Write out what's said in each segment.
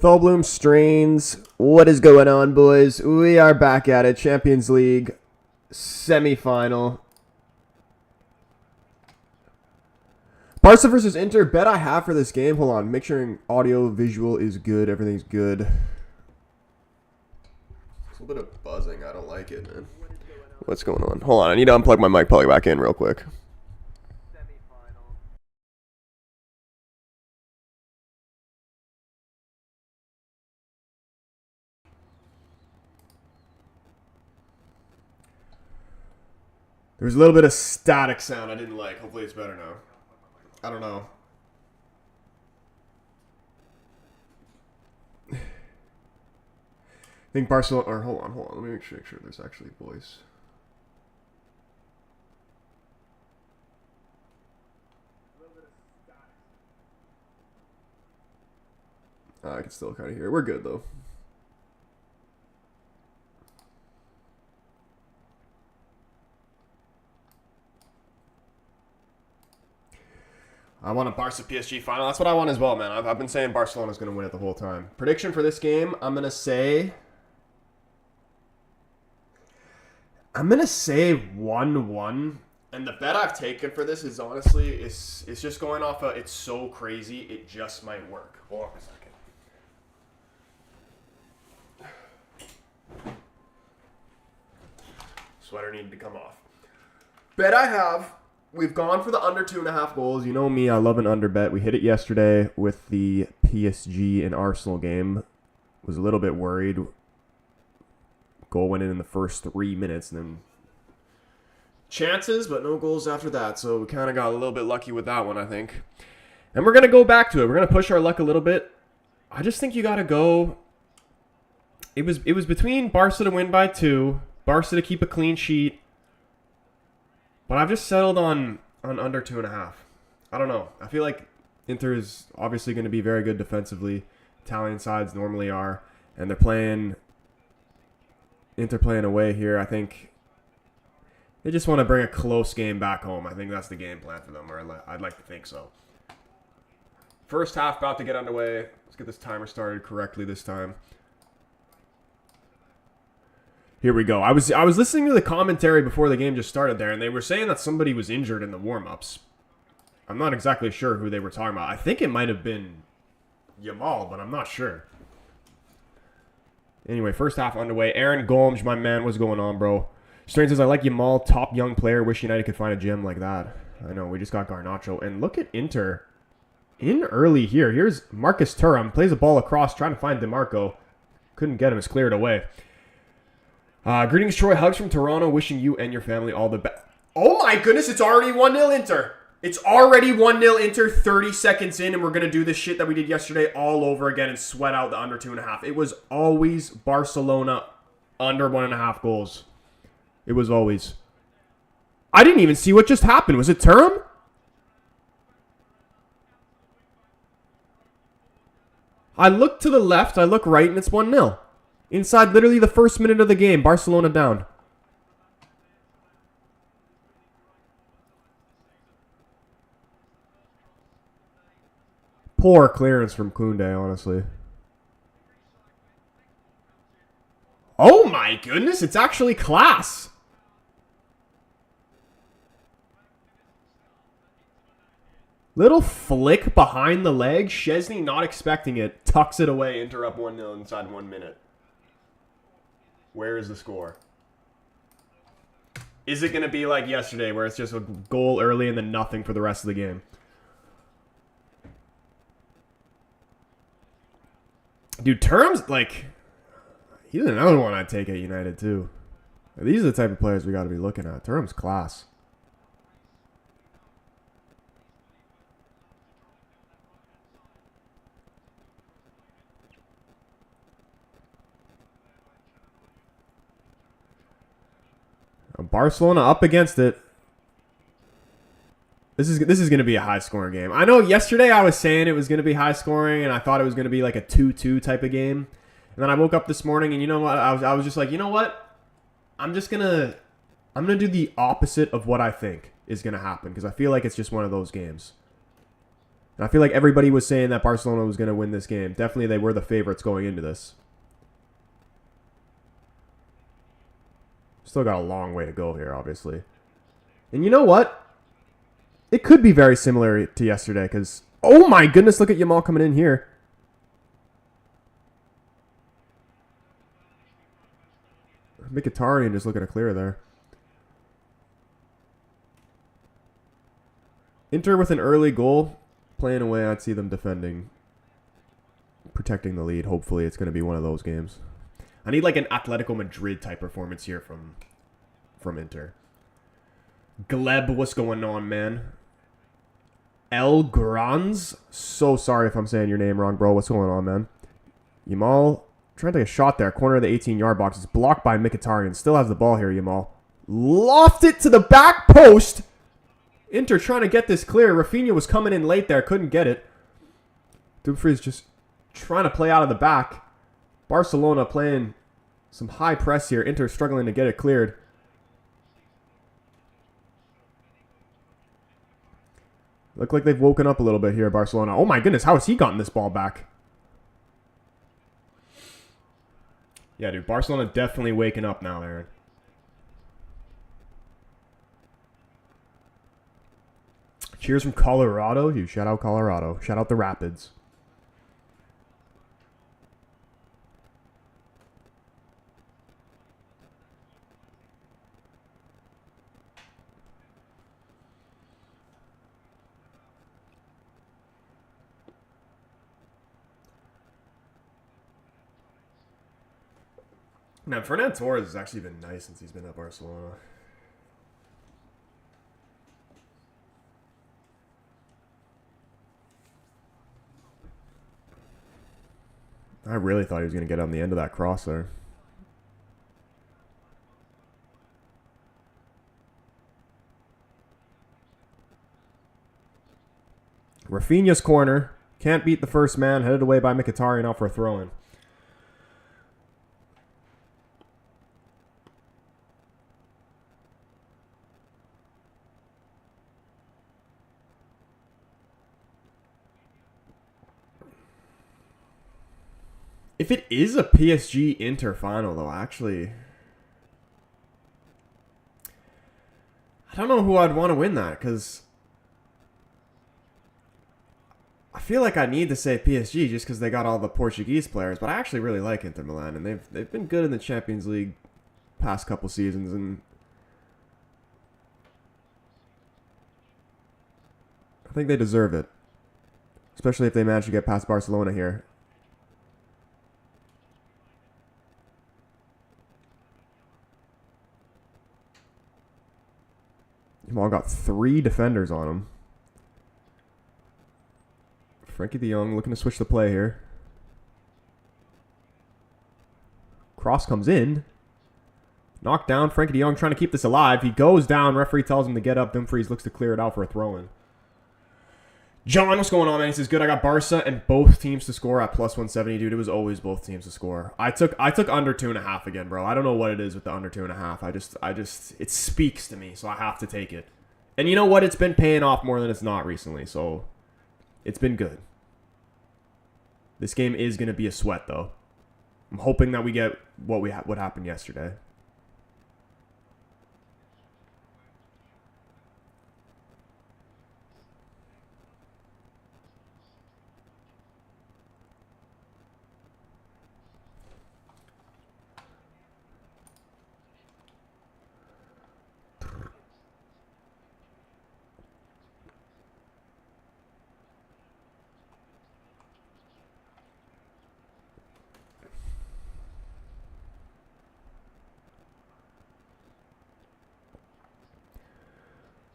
Thalbloom Strains, what is going on, boys? We are back at it. Champions League semi-final. Barca versus Inter. Bet I have for this game. Hold on. Make sure audio, visual is good. Everything's good. It's a little bit of buzzing. I don't like it, man. What's going on? Hold on. I need to unplug my mic, plug it back in real quick. There's a little bit of static sound I didn't like. Hopefully it's better now. I don't know. I think Barcelona... Or hold on. Let me make sure there's actually voice. I can still kind of hear it. We're good, though. I want a Barca PSG final. That's what I want as well, man. I've been saying Barcelona's going to win it the whole time. Prediction for this game, I'm going to say 1-1. And the bet I've taken for this is honestly, it's just going off of, it's so crazy, it just might work. Hold on a second. Sweater needed to come off. Bet I have... We've gone for the under 2.5 goals. You know me, I love an under bet. We hit it yesterday with the PSG and Arsenal game. Was a little bit worried. Goal went in the first 3 minutes, and then chances, but no goals after that. So we kind of got a little bit lucky with that one, I think. And we're going to go back to it. We're going to push our luck a little bit. I just think you got to go... It was between Barca to win by 2, Barca to keep a clean sheet, but I've just settled on under 2.5. I don't know. I feel like Inter is obviously going to be very good defensively. Italian sides normally are. And they're playing... Inter playing away here. I think they just want to bring a close game back home. I think that's the game plan for them, or I'd like to think so. First half about to get underway. Let's get this timer started correctly this time. Here we go. I was listening to the commentary before the game just started there, and they were saying that somebody was injured in the warm-ups. I'm not exactly sure who they were talking about. I think it might have been Yamal, but I'm not sure. Anyway, first half underway. Aaron Gomes, my man, what's going on, bro? Strain says, I like Yamal, top young player. Wish United could find a gem like that. I know, we just got Garnacho. And look at Inter in early here. Here's Marcus Thuram. Plays a ball across, trying to find DeMarco. Couldn't get him. It's cleared away. Greetings, Troy. Hugs from Toronto. Wishing you and your family all the best. Oh my goodness, it's already 1-0 Inter. It's already 1-0 Inter, 30 seconds in, and we're going to do this shit that we did yesterday all over again and sweat out the under 2.5. It was always Barcelona under 1.5 goals. It was always. I didn't even see what just happened. Was it Thuram? I look to the left, I look right, and it's 1-0. Inside literally the first minute of the game, Barcelona down. Poor clearance from Koundé, honestly. Oh my goodness, it's actually class. Little flick behind the leg. Szczesny not expecting it. Tucks it away, Inter up 1-0 inside 1 minute. Where is the score? Is it going to be like yesterday where it's just a goal early and then nothing for the rest of the game? Dude, Thuram's like... He's another one I'd take at United too. These are the type of players we got to be looking at. Thuram's class. Barcelona up against it. This is going to be a high-scoring game. I know yesterday I was saying it was going to be high-scoring, and I thought it was going to be like a 2-2 type of game. And then I woke up this morning, and you know what? I was just like, you know what? I'm gonna do the opposite of what I think is going to happen, because I feel like it's just one of those games. And I feel like everybody was saying that Barcelona was going to win this game. Definitely they were the favorites going into this. Still got a long way to go here, obviously. And you know what? It could be very similar to yesterday because, oh my goodness, look at Yamal coming in here. Mkhitaryan just looking to clear there. Inter with an early goal. Playing away, I'd see them defending. Protecting the lead. Hopefully it's going to be one of those games. I need like an Atletico Madrid type performance here from Inter. Gleb, what's going on, man? El Granz? So sorry if I'm saying your name wrong, bro. What's going on, man? Yamal trying to take a shot there. Corner of the 18-yard box. It's blocked by Mkhitaryan. Still has the ball here, Yamal. Loft it to the back post. Inter trying to get this clear. Rafinha was coming in late there. Couldn't get it. Dumfries just trying to play out of the back. Barcelona playing some high press here. Inter struggling to get it cleared. Look like they've woken up a little bit here, Barcelona. Oh my goodness, how has he gotten this ball back? Yeah, dude, Barcelona definitely waking up now, Aaron. Cheers from Colorado. You shout out Colorado. Shout out the Rapids. Now, Fernan Torres has actually been nice since he's been at Barcelona. I really thought he was going to get on the end of that cross there. Rafinha's corner. Can't beat the first man. Headed away by Mkhitaryan out for a throw-in. If it is a PSG Inter final, though, actually, I don't know who I'd want to win that, because I feel like I need to say PSG just because they got all the Portuguese players, but I actually really like Inter Milan, and they've been good in the Champions League past couple seasons, and I think they deserve it, especially if they manage to get past Barcelona here. Jamal got 3 defenders on him. Frankie de Jong looking to switch the play here. Cross comes in. Knocked down. Frankie de Jong trying to keep this alive. He goes down. Referee tells him to get up. Dumfries looks to clear it out for a throw-in. John, what's going on, man? He says, good, I got Barca and both teams to score at plus 170, dude. It was always both teams to score. I took under 2.5 again, bro. I don't know what it is with the under 2.5. I just, it speaks to me, so I have to take it. And you know what? It's been paying off more than it's not recently, so it's been good. This game is going to be a sweat, though. I'm hoping that we get what happened yesterday.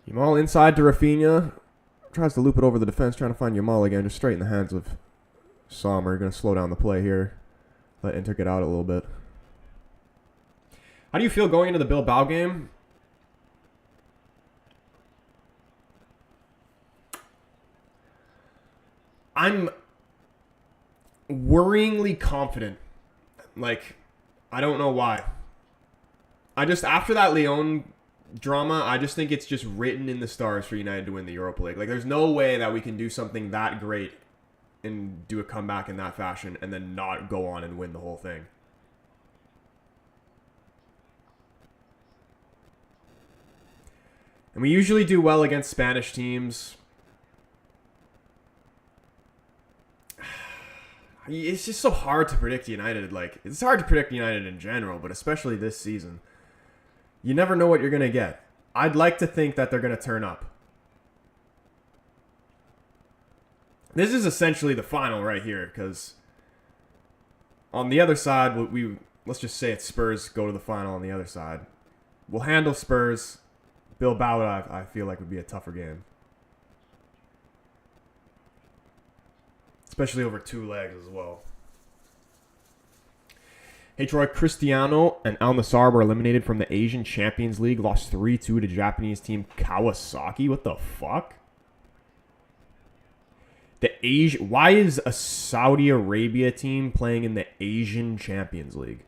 Yamal inside to Rafinha. Tries to loop it over the defense, trying to find Yamal again. Just straight in the hands of Sommer. Going to slow down the play here. Let Inter get out a little bit. How do you feel going into the Bilbao game? I'm worryingly confident. Like, I don't know why. After that Lyon drama. I just think it's just written in the stars for United to win the Europa League. Like, there's no way that we can do something that great and do a comeback in that fashion and then not go on and win the whole thing. And we usually do well against Spanish teams. It's just so hard to predict United. Like, it's hard to predict United in general, but especially this season. You never know what you're going to get. I'd like to think that they're going to turn up. This is essentially the final right here, because on the other side, let's just say it's Spurs go to the final on the other side. We'll handle Spurs. Bilbao, I feel like would be a tougher game. Especially over 2 legs as well. Hey Troy, Cristiano and Al Nassr were eliminated from the Asian Champions League. Lost 3-2 to Japanese team Kawasaki. What the fuck? Why is a Saudi Arabia team playing in the Asian Champions League?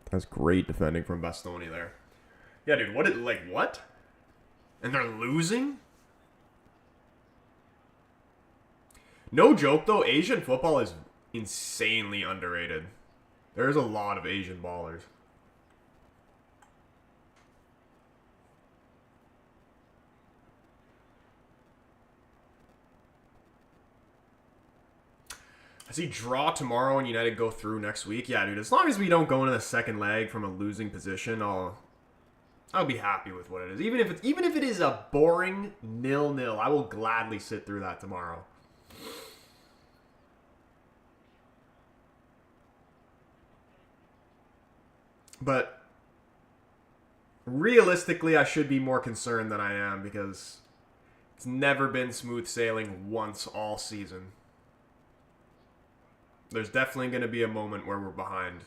That's great defending from Bastoni there. Yeah, dude, what? And they're losing? No joke, though, Asian football is insanely underrated. There's a lot of Asian ballers. I see draw tomorrow and United go through next week. Yeah, dude, as long as we don't go into the second leg from a losing position, I'll be happy with what it is. Even if it is a boring 0-0, I will gladly sit through that tomorrow. But realistically, I should be more concerned than I am because it's never been smooth sailing once all season. There's definitely going to be a moment where we're behind.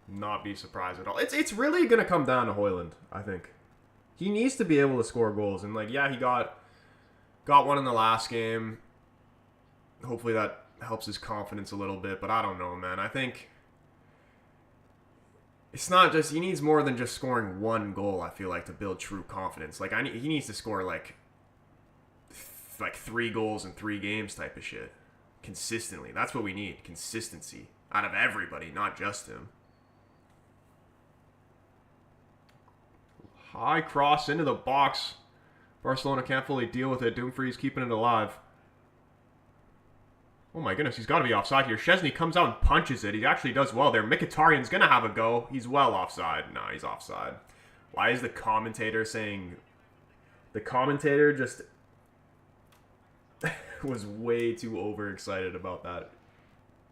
Not be surprised at all. It's really going to come down to Højlund, I think. He needs to be able to score goals. And, like, yeah, he got one in the last game. Hopefully that helps his confidence a little bit. But I don't know, man. I think it's not just... He needs more than just scoring one goal, I feel like, to build true confidence. Like, he needs to score, like 3 goals in 3 games type of shit. Consistently. That's what we need. Consistency. Out of everybody, not just him. High cross into the box. Barcelona can't fully deal with it. Dumfries keeping it alive. Oh my goodness, he's got to be offside here. Szczesny comes out and punches it. He actually does well there. Mkhitaryan's going to have a go. He's well offside. No, he's offside. Why is the commentator saying... The commentator just... was way too overexcited about that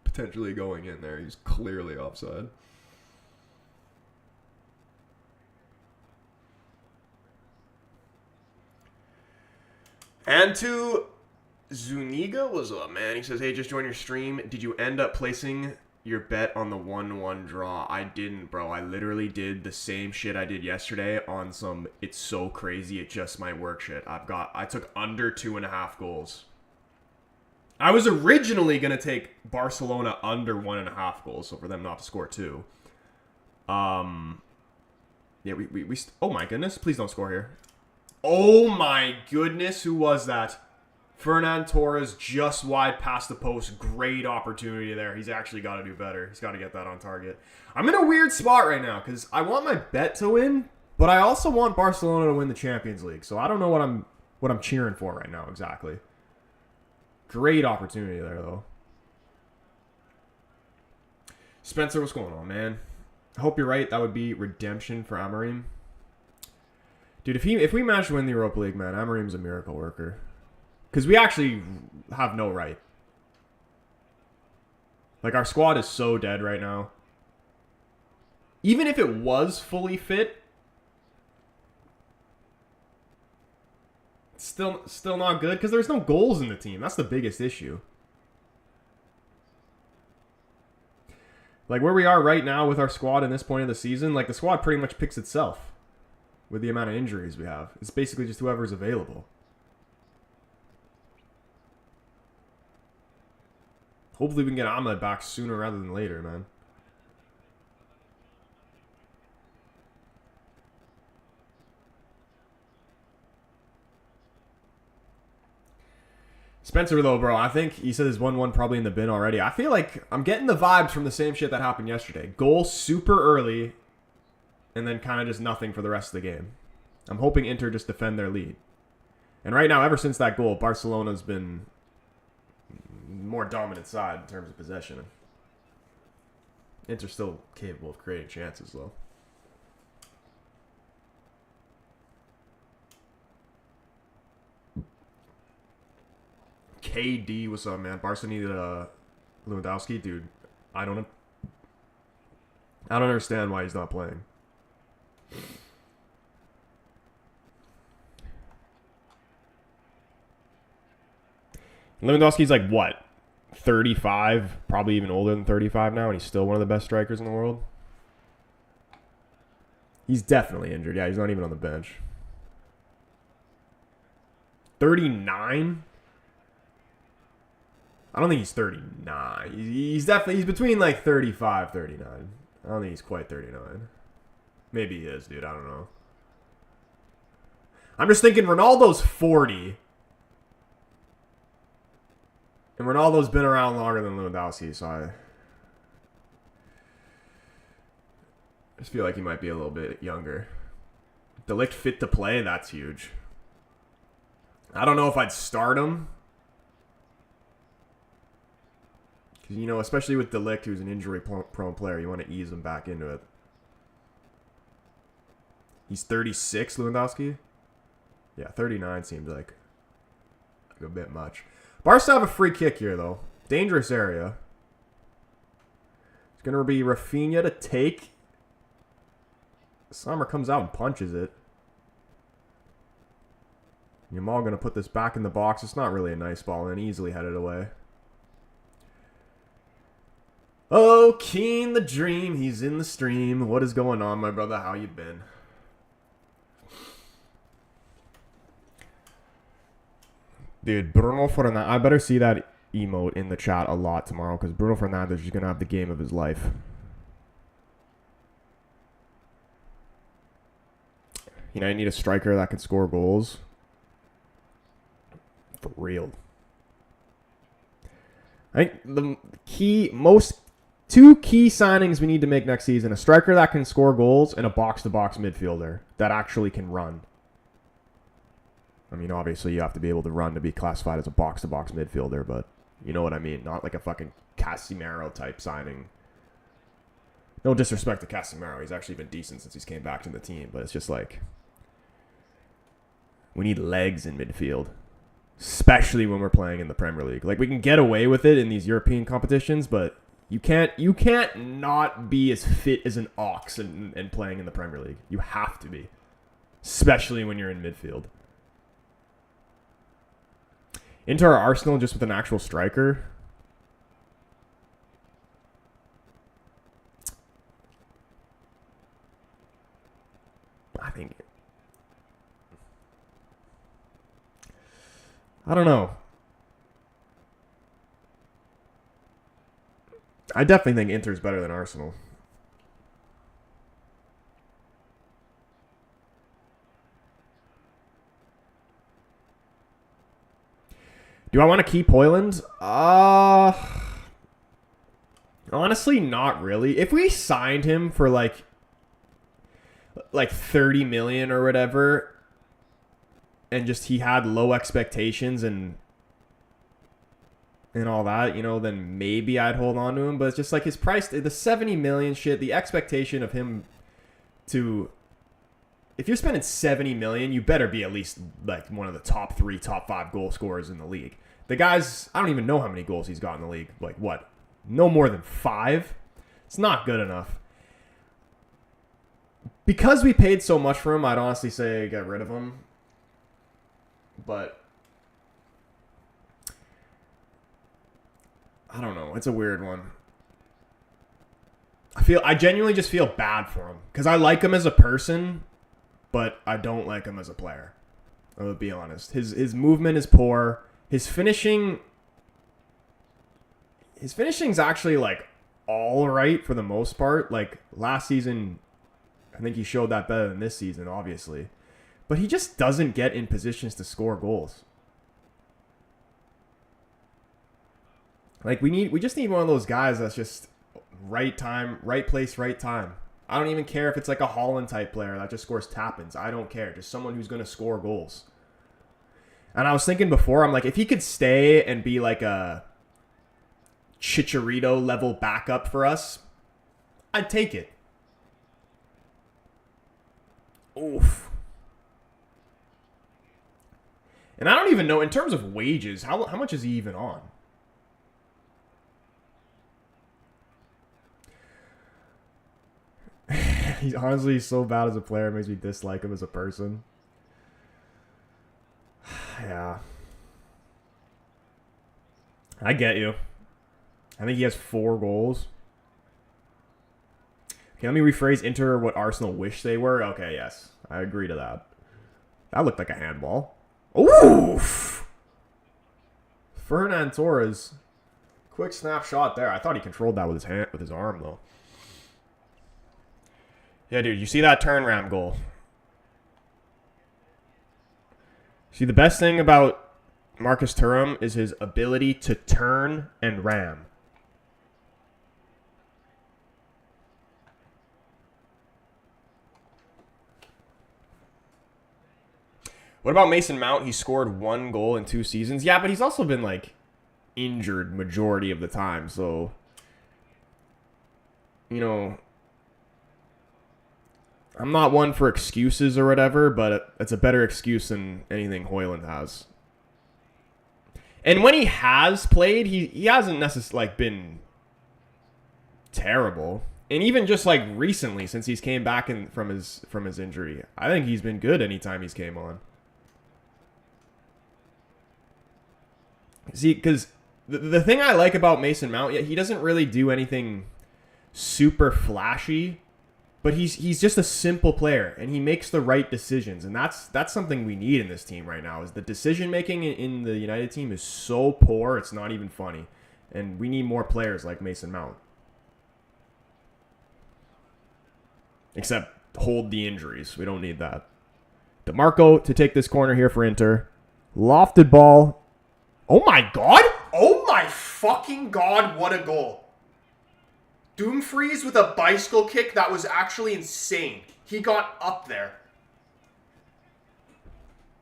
potentially going in there. He's clearly offside. And to Zuniga, what's up, man? He says, hey, just joined your stream. Did you end up placing your bet on the 1-1 draw? I didn't, bro. I literally did the same shit I did yesterday on some it's so crazy it just might work shit. I took under 2.5 goals. I was originally going to take Barcelona under 1.5 goals, so for them not to score 2. Yeah, we oh my goodness, please don't score here. Oh my goodness, who was that? Fernan Torres just wide past the post. Great opportunity there. He's actually got to do better. He's got to get that on target. I'm in a weird spot right now because I want my bet to win, but I also want Barcelona to win the Champions League. So I don't know what I'm cheering for right now exactly. Great opportunity there, though. Spencer, what's going on, man? I hope you're right. That would be redemption for Amorim. Dude, if we manage to win the Europa League, man, Amorim's a miracle worker. Because we actually have no right. Like, our squad is so dead right now. Even if it was fully fit, still not good because there's no goals in the team. That's the biggest issue. Like where we are right now with our squad in this point of the season, like the squad pretty much picks itself. with the amount of injuries we have. It's basically just whoever's available. Hopefully we can get Ahmed back sooner rather than later, man. Spencer, though, bro, I think he said his 1-1 probably in the bin already. I feel like I'm getting the vibes from the same shit that happened yesterday. Goal super early, and then kind of just nothing for the rest of the game. I'm hoping Inter just defend their lead. And right now, ever since that goal, Barcelona's been more dominant side in terms of possession. Inter's still capable of creating chances, though. KD, what's up, man? Barca needed Lewandowski, dude. I don't understand why he's not playing. Lewandowski's like what? 35, probably even older than 35 now, and he's still one of the best strikers in the world. He's definitely injured. Yeah, he's not even on the bench. 39? I don't think he's 39. He's between like 35, 39. I don't think he's quite 39. Maybe he is, dude. I don't know. I'm just thinking Ronaldo's 40. And Ronaldo's been around longer than Lewandowski, so I just feel like he might be a little bit younger. De Ligt fit to play? That's huge. I don't know if I'd start him. You know, especially with De Ligt, who's an injury-prone player, you want to ease him back into it. He's 36, Lewandowski? Yeah, 39 seems like a bit much. Barca have a free kick here, though. Dangerous area. It's going to be Rafinha to take. Sommer comes out and punches it. Yamal going to put this back in the box. It's not really a nice ball, and easily headed away. Oh, Keen the Dream. He's in the stream. What is going on, my brother? How you been? Dude, Bruno Fernandes. I better see that emote in the chat a lot tomorrow because Bruno Fernandes is going to have the game of his life. You know, I need a striker that can score goals. For real. I think the two key signings we need to make next season: a striker that can score goals and a box-to-box midfielder that actually can run. I mean, obviously you have to be able to run to be classified as a box-to-box midfielder, but you know what I mean. Not like a fucking Casemiro type signing. No disrespect to Casemiro. He's actually been decent since he's came back to the team, but it's just like we need legs in midfield. Especially when we're playing in the Premier League. Like, we can get away with it in these European competitions, but you can't not be as fit as an ox and playing in the Premier League. You have to be. Especially when you're in midfield. Into our Arsenal just with an actual striker. I don't know. I definitely think Inter's better than Arsenal. Do I want to keep Højlund? Honestly, not really. If we signed him for like 30 million or whatever, and just he had low expectations and all that, you know, then maybe I'd hold on to him. But it's just like his price, the 70 million shit, the expectation of him to, if you're spending 70 million, you better be at least like one of the top 3, top 5 goal scorers in the league. The guy's, I don't even know how many goals he's got in the league. Like what? No more than 5? It's not good enough. Because we paid so much for him, I'd honestly say get rid of him. But I don't know. It's a weird one. I genuinely just feel bad for him because I like him as a person, but I don't like him as a player. I'll be honest. His movement is poor. His finishing's actually like all right for the most part. Like last season, I think he showed that better than this season, obviously. But he just doesn't get in positions to score goals. Like we just need one of those guys that's just right time, right place, right time. I don't even care if it's like a Holland type player that just scores tap-ins. I don't care. Just someone who's going to score goals. And I was thinking before, I'm like, if he could stay and be like a Chicharito level backup for us, I'd take it. Oof. And I don't even know, in terms of wages, how much is he even on? He's honestly so bad as a player, it makes me dislike him as a person. Yeah. I get you. I think he has 4 goals. Okay, let me rephrase. Inter what Arsenal wish they were. Okay, yes. I agree to that. That looked like a handball. Oof! Fernan Torres. Quick snapshot there. I thought he controlled that with his hand, with his arm, though. Yeah, dude, you see that turn ram goal? See, the best thing about Marcus Thuram is his ability to turn and ram. What about Mason Mount? He scored 1 goal in 2 seasons. Yeah, but he's also been, like, injured majority of the time. So, you know, I'm not one for excuses or whatever, but it's a better excuse than anything Højlund has. And when he has played, he hasn't necessarily like been terrible. And even just like recently, since he's came back from his injury, I think he's been good anytime he's came on. See, because the thing I like about Mason Mount, he doesn't really do anything super flashy, but he's just a simple player, and he makes the right decisions, and that's something we need in this team right now. Is the decision making in the United team is so poor, it's not even funny, and we need more players like Mason Mount. Except hold the injuries. We don't need that. DeMarco to take this corner here for Inter. Lofted ball. Oh my god! Oh my fucking god, what a goal. Dumfries with a bicycle kick that was actually insane. He got up there.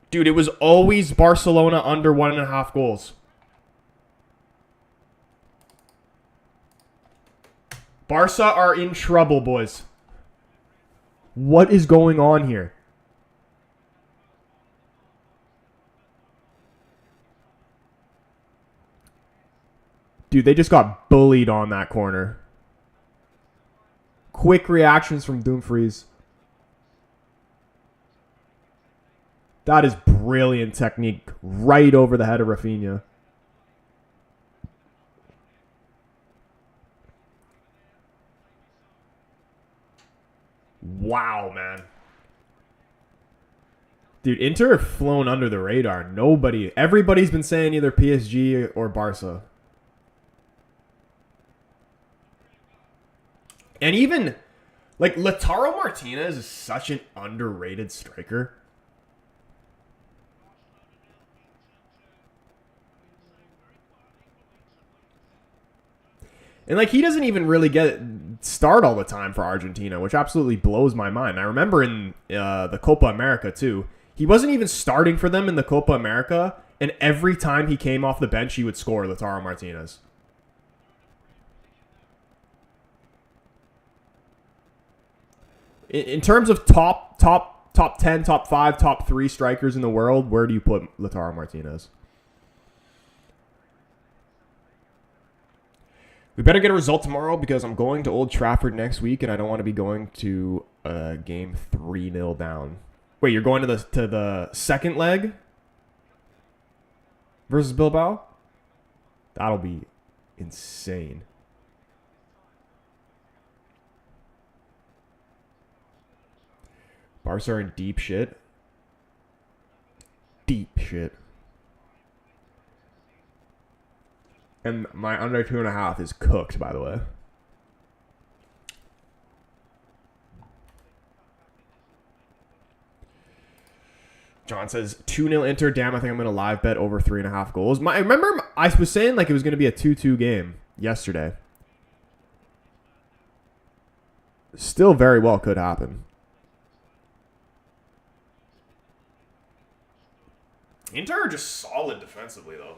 Dude, it was always Barcelona under 1.5 goals. Barca are in trouble, boys. What is going on here? Dude, they just got bullied on that corner. Quick reactions from Dumfries. That is brilliant technique. Right over the head of Rafinha. Wow, man. Dude, Inter have flown under the radar. Everybody's been saying either PSG or Barca. And even, like, Lautaro Martinez is such an underrated striker. And, like, he doesn't even really start all the time for Argentina, which absolutely blows my mind. I remember in the Copa America, too. He wasn't even starting for them in the Copa America, and every time he came off the bench, he would score, Lautaro Martinez. In terms of top 10, top 5, top 3 strikers in the world, where do you put Lautaro Martinez? We better get a result tomorrow because I'm going to Old Trafford next week and I don't want to be going to a game 3-0 down. Wait, you're going to the second leg versus Bilbao? That'll be insane. Barca are in deep shit. Deep shit. And my under 2.5 is cooked, by the way. John says 2-0 Inter. Damn, I think I'm going to live bet over 3.5 goals. I remember I was saying like it was going to be a 2-2 game yesterday. Still very well could happen. Inter are just solid defensively, though.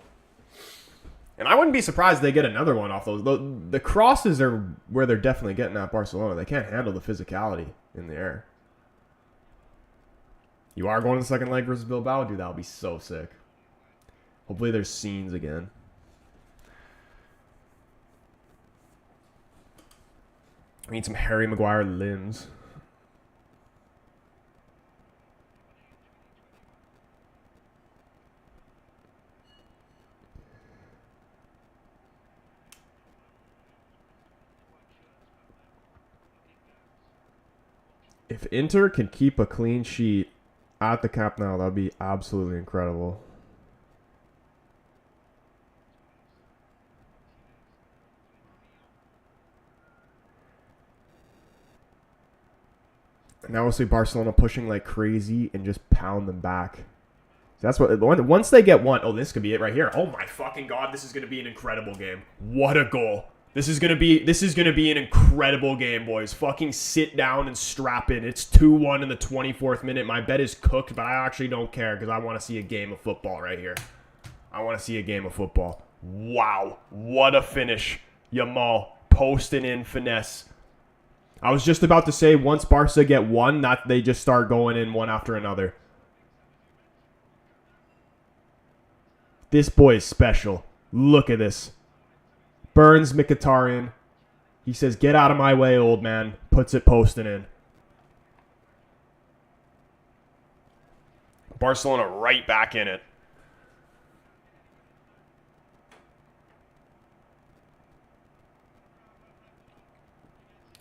And I wouldn't be surprised they get another one off those. The crosses are where they're definitely getting at Barcelona. They can't handle the physicality in the air. You are going to the second leg versus Bilbao? Dude, that would be so sick. Hopefully there's scenes again. I need some Harry Maguire limbs. If Inter can keep a clean sheet at the Camp Nou, that would be absolutely incredible. Now we'll see Barcelona pushing like crazy and just pound them back. That's what. Once they get one, oh, this could be it right here. Oh my fucking god, this is gonna be an incredible game. What a goal! This is gonna be an incredible game, boys. Fucking sit down and strap in. It's 2-1 in the 24th minute. My bet is cooked, but I actually don't care because I want to see a game of football right here. I want to see a game of football. Wow, what a finish! Yamal posting in finesse. I was just about to say once Barca get one, that they just start going in one after another. This boy is special. Look at this. Burns Mkhitaryan. He says, "Get out of my way, old man." Puts it posting in. Barcelona right back in it.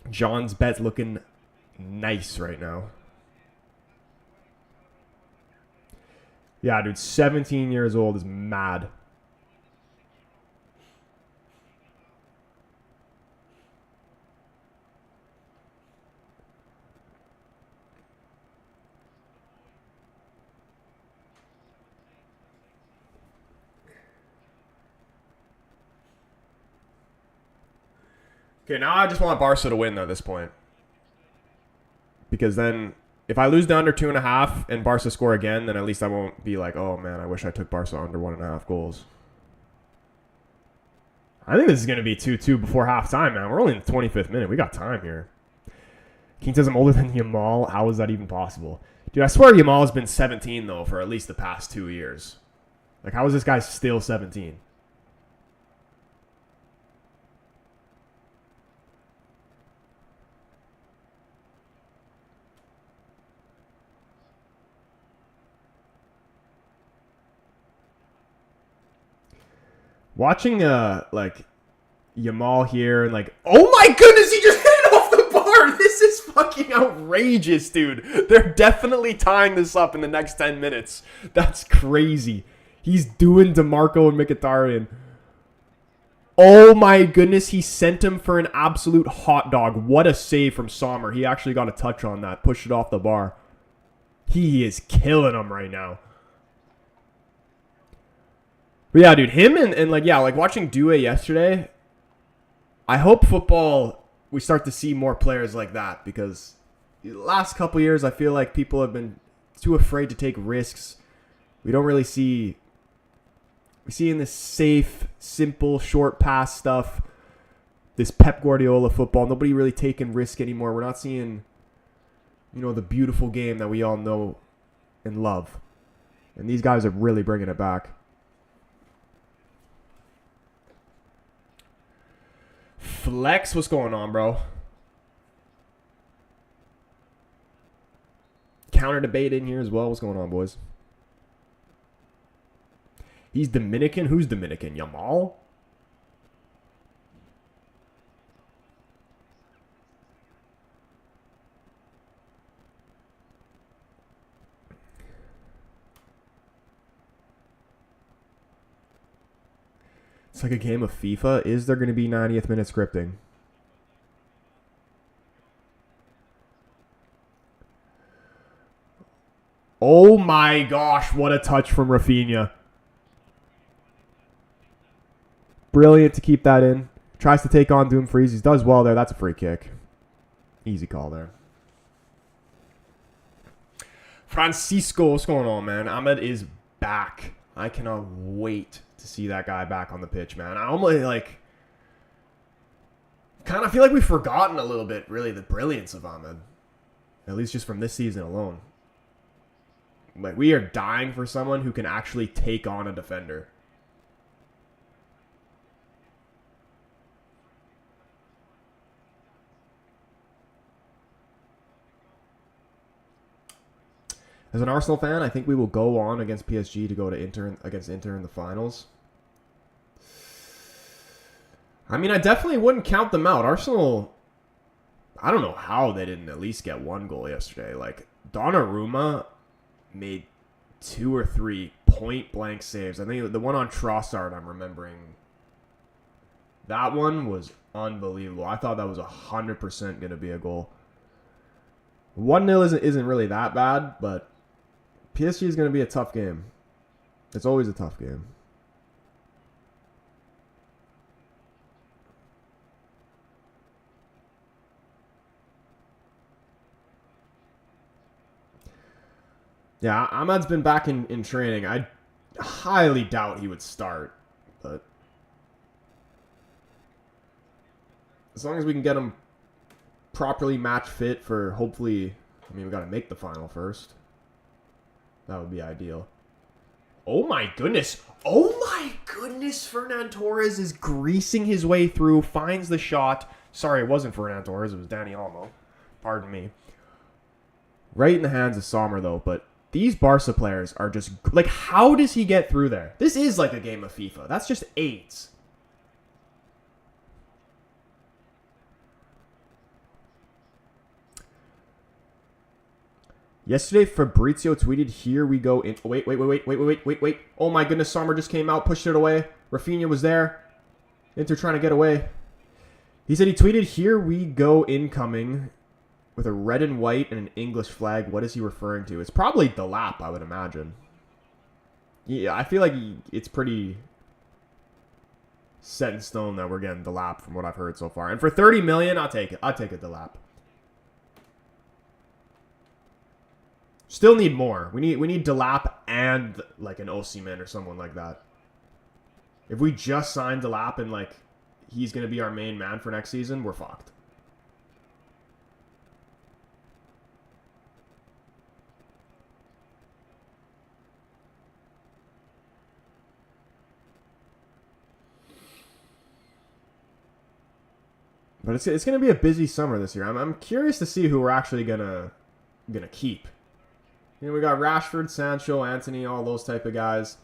John's bet's looking nice right now. Yeah, dude, 17 years old is mad. Okay, now I just want Barca to win, though, at this point. Because then, if I lose to under 2.5 and Barca score again, then at least I won't be like, oh, man, I wish I took Barca under 1.5 goals. I think this is going to be 2-2 before halftime, man. We're only in the 25th minute. We got time here. King says I'm older than Yamal. How is that even possible? Dude, I swear Yamal has been 17, though, for at least the past 2 years. Like, how is this guy still 17? Watching like Yamal here and like, oh my goodness, he just hit it off the bar. This is fucking outrageous, dude. They're definitely tying this up in the next 10 minutes. That's crazy. He's doing DeMarco and Mkhitaryan. Oh my goodness, he sent him for an absolute hot dog. What a save from Sommer. He actually got a touch on that. Pushed it off the bar. He is killing him right now. But yeah, dude, him and like, yeah, like watching Due yesterday, I hope football, we start to see more players like that because the last couple years, I feel like people have been too afraid to take risks. We don't really see, we see in this safe, simple, short pass stuff, this Pep Guardiola football, nobody really taking risk anymore. We're not seeing, you know, the beautiful game that we all know and love. And these guys are really bringing it back. Flex, what's going on, bro? Counter debate in here as well. What's going on, boys? He's Dominican. Who's Dominican? Yamal? It's like a game of FIFA. Is there going to be 90th minute scripting? Oh my gosh, what a touch from Rafinha. Brilliant to keep that in. Tries to take on Dumfries. He does well there. That's a free kick. Easy call there. Francisco, what's going on, man? Ahmed is back. I cannot wait to see that guy back on the pitch, man. I almost kind of feel like we've forgotten a little bit, really, the brilliance of Ahmed. At least just from this season alone. Like, we are dying for someone who can actually take on a defender. As an Arsenal fan, I think we will go on against PSG to go to Inter in the finals. I mean, I definitely wouldn't count them out. Arsenal, I don't know how they didn't at least get one goal yesterday. Like, Donnarumma made 2 or 3 point-blank saves. I think the one on Trossard, I'm remembering. That one was unbelievable. I thought that was 100% going to be a goal. 1-0 isn't really that bad, but PSG is going to be a tough game. It's always a tough game. Yeah, Ahmad's been back in training. I highly doubt he would start, but as long as we can get him properly match fit for hopefully, I mean, we got to make the final first. That would be ideal. Oh my goodness. Oh my goodness. Fernan Torres is greasing his way through, finds the shot. Sorry, it wasn't Fernan Torres. It was Dani Olmo. Pardon me. Right in the hands of Sommer, though, but these Barca players are just... Like, how does he get through there? This is like a game of FIFA. That's just AIDS. Yesterday, Fabrizio tweeted, "Here we go in..." Wait. Oh my goodness, Sommer just came out, pushed it away. Rafinha was there. Inter trying to get away. He said he tweeted, "Here we go incoming," with a red and white and an English flag. What is he referring to? It's probably the lap, I would imagine. Yeah, I feel like it's pretty set in stone that we're getting the lap from what I've heard so far. And for 30 million, I'll take it. I'll take it the lap. Still need more. We need Delap and like an Osimhen or someone like that. If we just sign Delap and like he's gonna be our main man for next season, we're fucked. But it's gonna be a busy summer this year. I'm curious to see who we're actually gonna keep. You know, we got Rashford, Sancho, Antony, all those type of guys.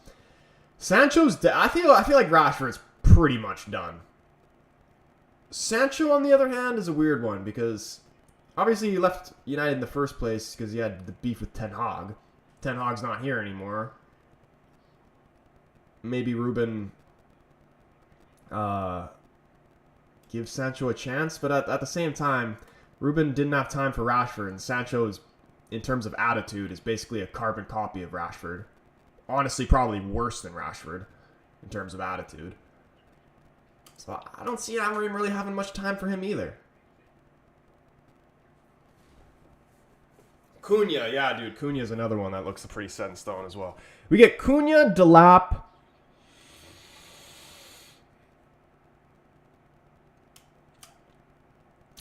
Sancho's... I feel like Rashford's pretty much done. Sancho, on the other hand, is a weird one because obviously he left United in the first place because he had the beef with Ten Hag. Ten Hag's not here anymore. Maybe Ruben gives Sancho a chance, but at the same time, Ruben didn't have time for Rashford, and Sancho's, in terms of attitude, is basically a carbon copy of Rashford. Honestly, probably worse than Rashford in terms of attitude. So I don't see Amorim really having much time for him either. Cunha, yeah, dude. Cunha's another one that looks pretty set in stone as well. We get Cunha, Delap.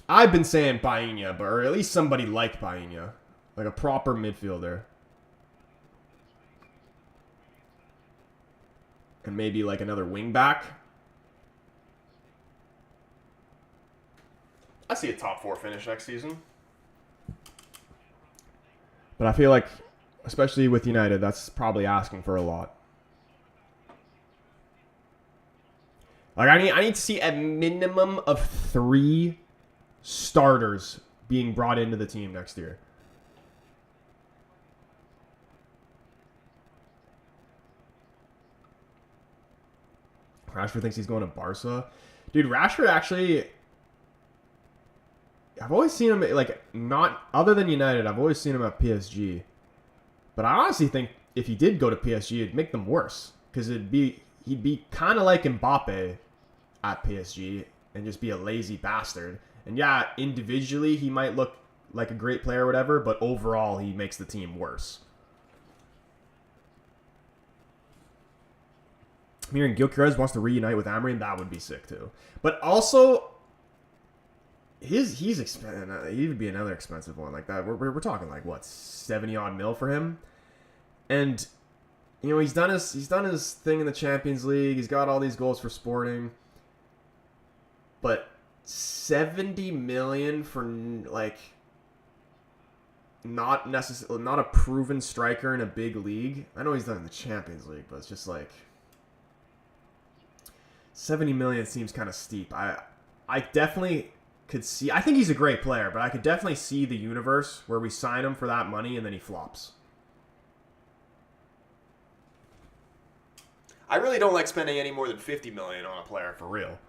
I've been saying Painha, or at least somebody like Painha. Like a proper midfielder. And maybe like another wing back. I see a top 4 finish next season. But I feel like, especially with United, that's probably asking for a lot. Like I need to see a minimum of 3 starters being brought into the team next year. Rashford thinks he's going to Barca. Dude, Rashford actually... I've always seen him, like, not... Other than United, I've always seen him at PSG. But I honestly think if he did go to PSG, it'd make them worse. Because he'd be kind of like Mbappe at PSG and just be a lazy bastard. And yeah, individually, he might look like a great player or whatever, but overall, he makes the team worse. I'm hearing Gyökeres wants to reunite with Amorim. That would be sick, too. But also... He's expensive. He would be another expensive one like that. We're talking like what 70-odd mil for him, and you know he's done his thing in the Champions League. He's got all these goals for Sporting, but 70 million for like not a proven striker in a big league. I know he's done in the Champions League, but it's just like 70 million seems kind of steep. I definitely could see... I think he's a great player, but I could definitely see the universe where we sign him for that money and then he flops. I really don't like spending any more than 50 million on a player for real.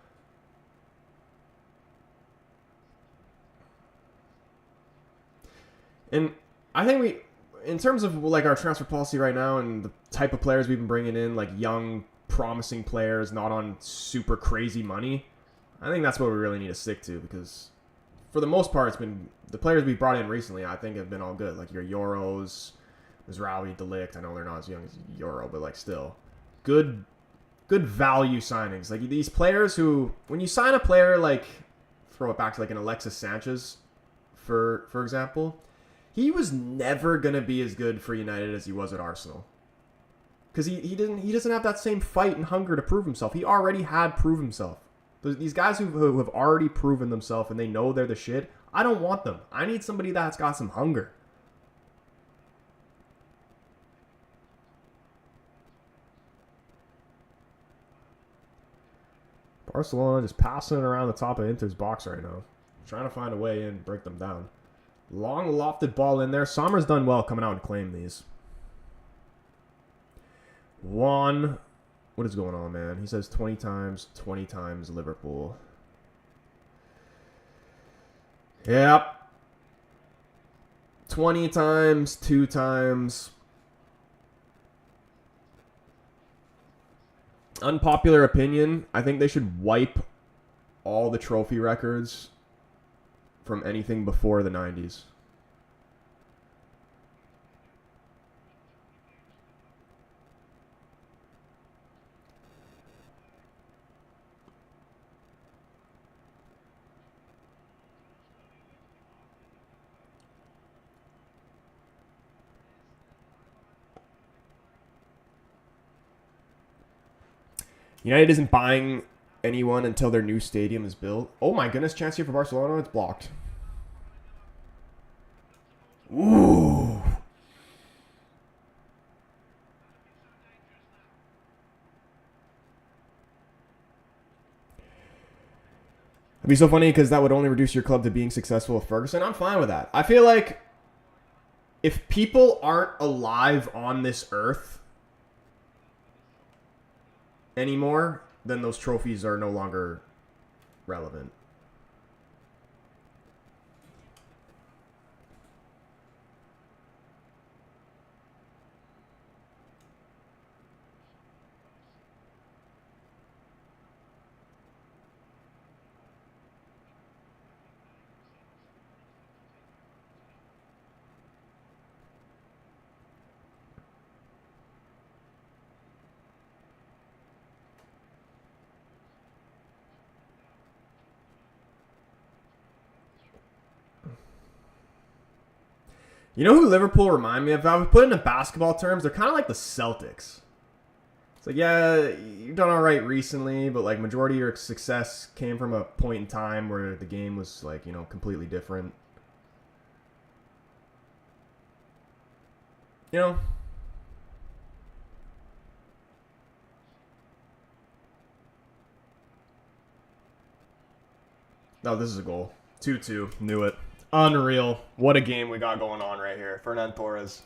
And I think in terms of like our transfer policy right now and the type of players we've been bringing in, like young, promising players, not on super crazy money, I think that's what we really need to stick to, because for the most part, it's been the players we brought in recently, I think, have been all good. Like your Euros, Mazraoui, De Ligt. I know they're not as young as Euro, but like still good value signings. Like these players who, when you sign a player like, throw it back to like an Alexis Sanchez, for example, he was never gonna be as good for United as he was at Arsenal, because he doesn't have that same fight and hunger to prove himself. He already had proved himself. These guys who have already proven themselves and they know they're the shit, I don't want them. I need somebody that's got some hunger. Barcelona just passing it around the top of Inter's box right now. Trying to find a way in, break them down. Long lofted ball in there. Sommer's done well coming out and claim these. Juan... What is going on, man? He says 20 times Liverpool. Yep. 20 times, 2 times. Unpopular opinion, I think they should wipe all the trophy records from anything before the 90s. United isn't buying anyone until their new stadium is built. Oh my goodness, chance here for Barcelona. It's blocked. Ooh. It'd be so funny because that would only reduce your club to being successful with Ferguson. I'm fine with that. I feel like if people aren't alive on this earth anymore, then those trophies are no longer relevant. You know who Liverpool remind me of? If I would put it in basketball terms, they're kind of like the Celtics. It's like, yeah, you've done all right recently, but like majority of your success came from a point in time where the game was like, you know, completely different. You know? No, this is a goal. 2-2. Knew it. Unreal. What a game we got going on right here. Fernan Torres.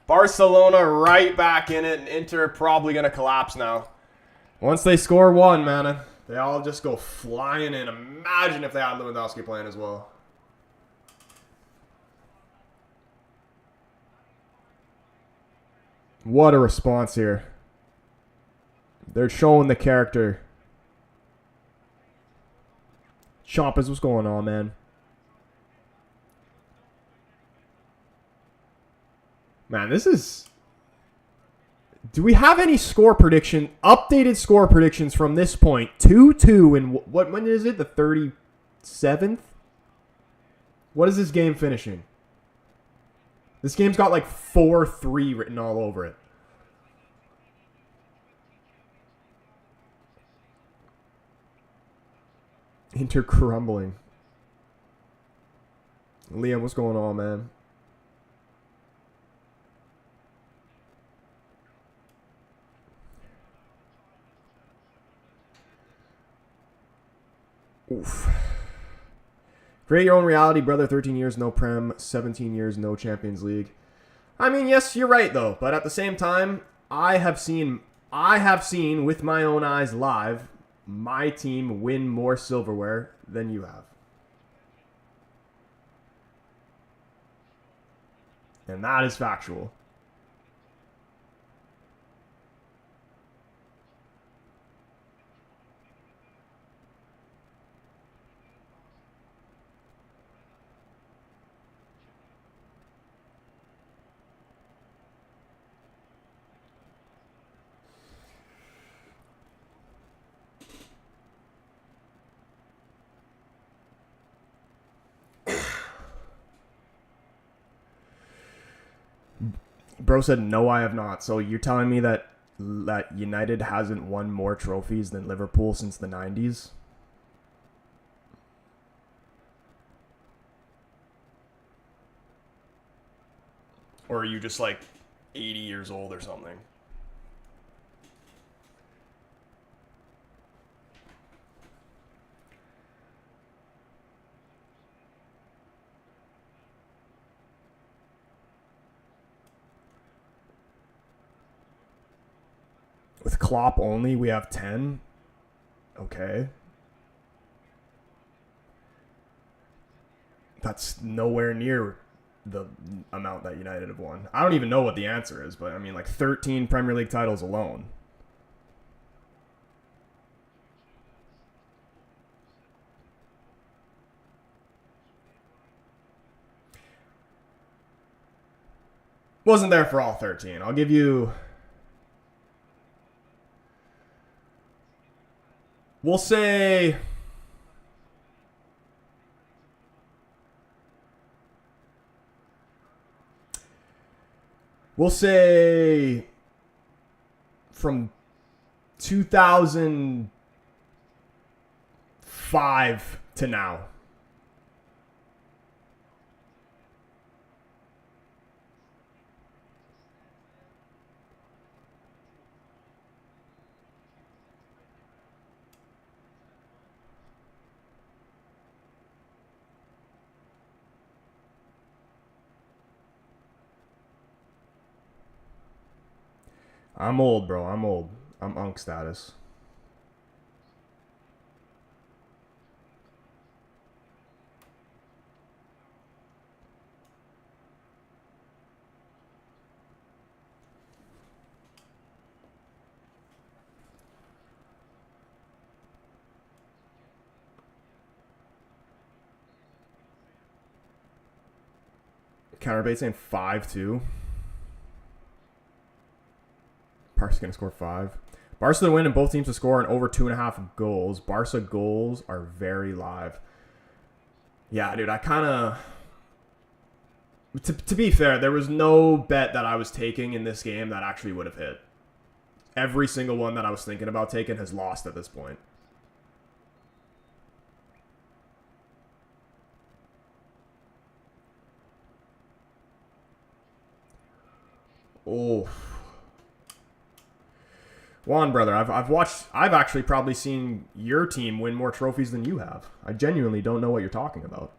Barcelona right back in it, and Inter probably going to collapse now. Once they score one, man, they all just go flying in. Imagine if they had Lewandowski playing as well. What a response here. They're showing the character. Chompers, what's going on, man? Man, this is... Do we have any score prediction, updated score predictions from this point? 2-2 and what? When is it? The 37th? What is this game finishing? This game's got like 4-3 written all over it. Inter crumbling. Liam, what's going on, man? Oof. Create your own reality, brother. 13 years, no Prem. 17 years, no Champions League. I mean, yes, you're right, though. But at the same time, I have seen with my own eyes live my team win more silverware than you have. And that is factual. Bro said, no, I have not. So you're telling me that United hasn't won more trophies than Liverpool since the 90s? Or are you just like 80 years old or something? With Klopp only, we have 10. Okay. That's nowhere near the amount that United have won. I don't even know what the answer is, but I mean, like 13 Premier League titles alone. Wasn't there for all 13. I'll give you... We'll say... We'll say from 2005 to now. I'm old, bro. I'm old. I'm unk status. Counterbait saying 5-2. Barca's going to score 5. Barca to win and both teams to score and over 2.5 goals. Barca goals are very live. Yeah, dude, I kind of... To be fair, there was no bet that I was taking in this game that actually would have hit. Every single one that I was thinking about taking has lost at this point. Oh... Juan, brother, I've actually probably seen your team win more trophies than you have. I genuinely don't know what you're talking about.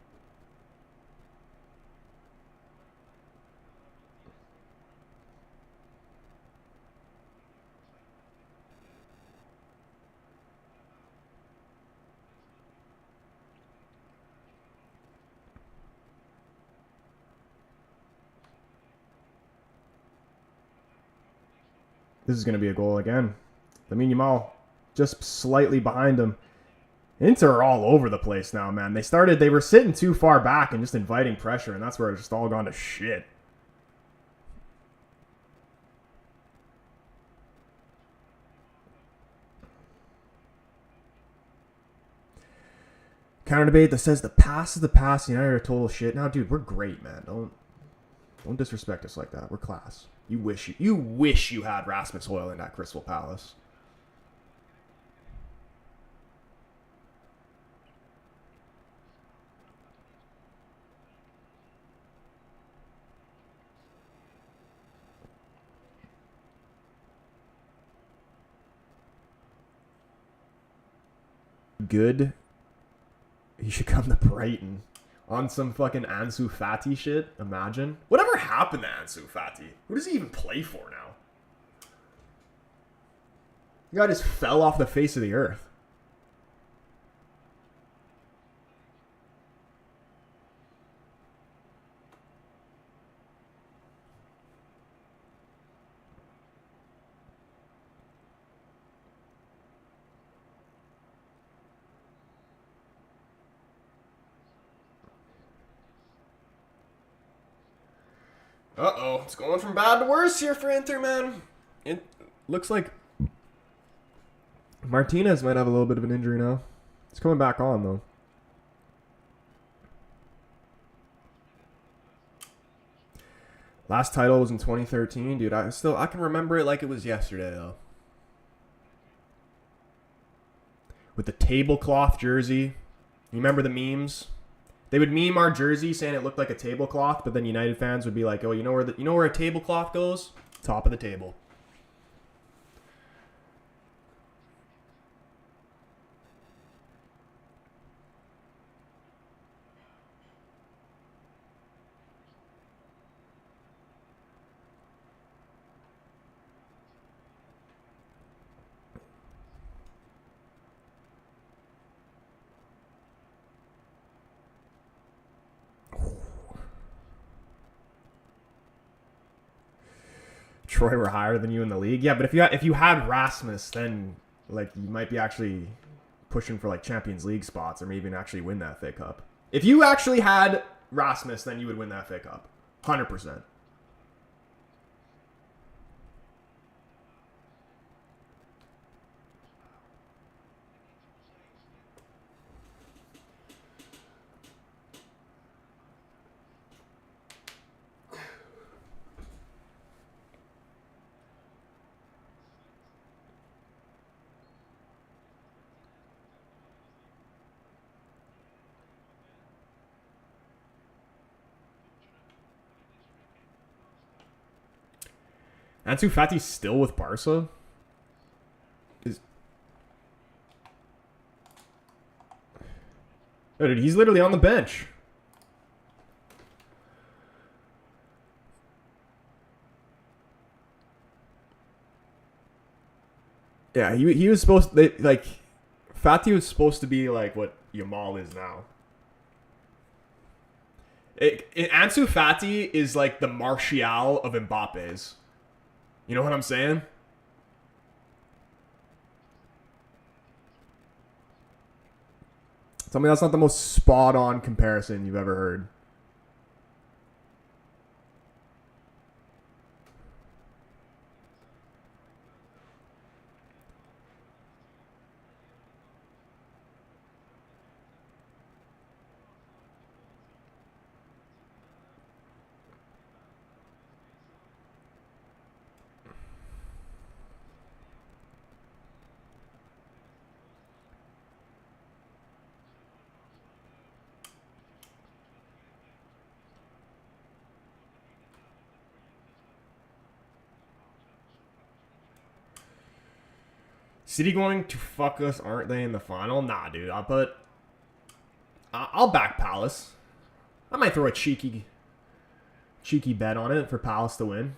This is going to be a goal again. Lamine Yamal just slightly behind him. Inter are all over the place now, man. They were sitting too far back and just inviting pressure, and that's where it's just all gone to shit. Counter debate that says the past is the past. United are total shit. Now, dude, we're great, man. Don't disrespect us like that. We're class. You wish you had Rasmus Højlund at Crystal Palace. Good. He should come to Brighton on some fucking Ansu Fati shit. Imagine. Whatever happened to Ansu Fati? Who does he even play for now? The guy just fell off the face of the earth. Uh-oh, it's going from bad to worse here for Inter, man. It looks like Martinez might have a little bit of an injury now. He's coming back on, though. Last title was in 2013, dude. I can remember it like it was yesterday, though. With the tablecloth jersey. You remember the memes? They would meme our jersey saying it looked like a tablecloth, but then United fans would be like, "Oh, you know where a tablecloth goes? Top of the table." Troy were higher than you in the league. Yeah, but if you had Rasmus, then like you might be actually pushing for like Champions League spots or maybe even actually win that FA Cup. If you actually had Rasmus, then you would win that FA Cup. 100%. Ansu Fati's still with Barca? Oh, dude, he's literally on the bench. Yeah, he was supposed to, like, Fati was supposed to be like what Yamal is now. Ansu Fati is like the Martial of Mbappe's. You know what I'm saying? Tell me that's not the most spot-on comparison you've ever heard. City going to fuck us, aren't they, in the final? Nah, dude. I'll back Palace. I might throw a cheeky bet on it for Palace to win.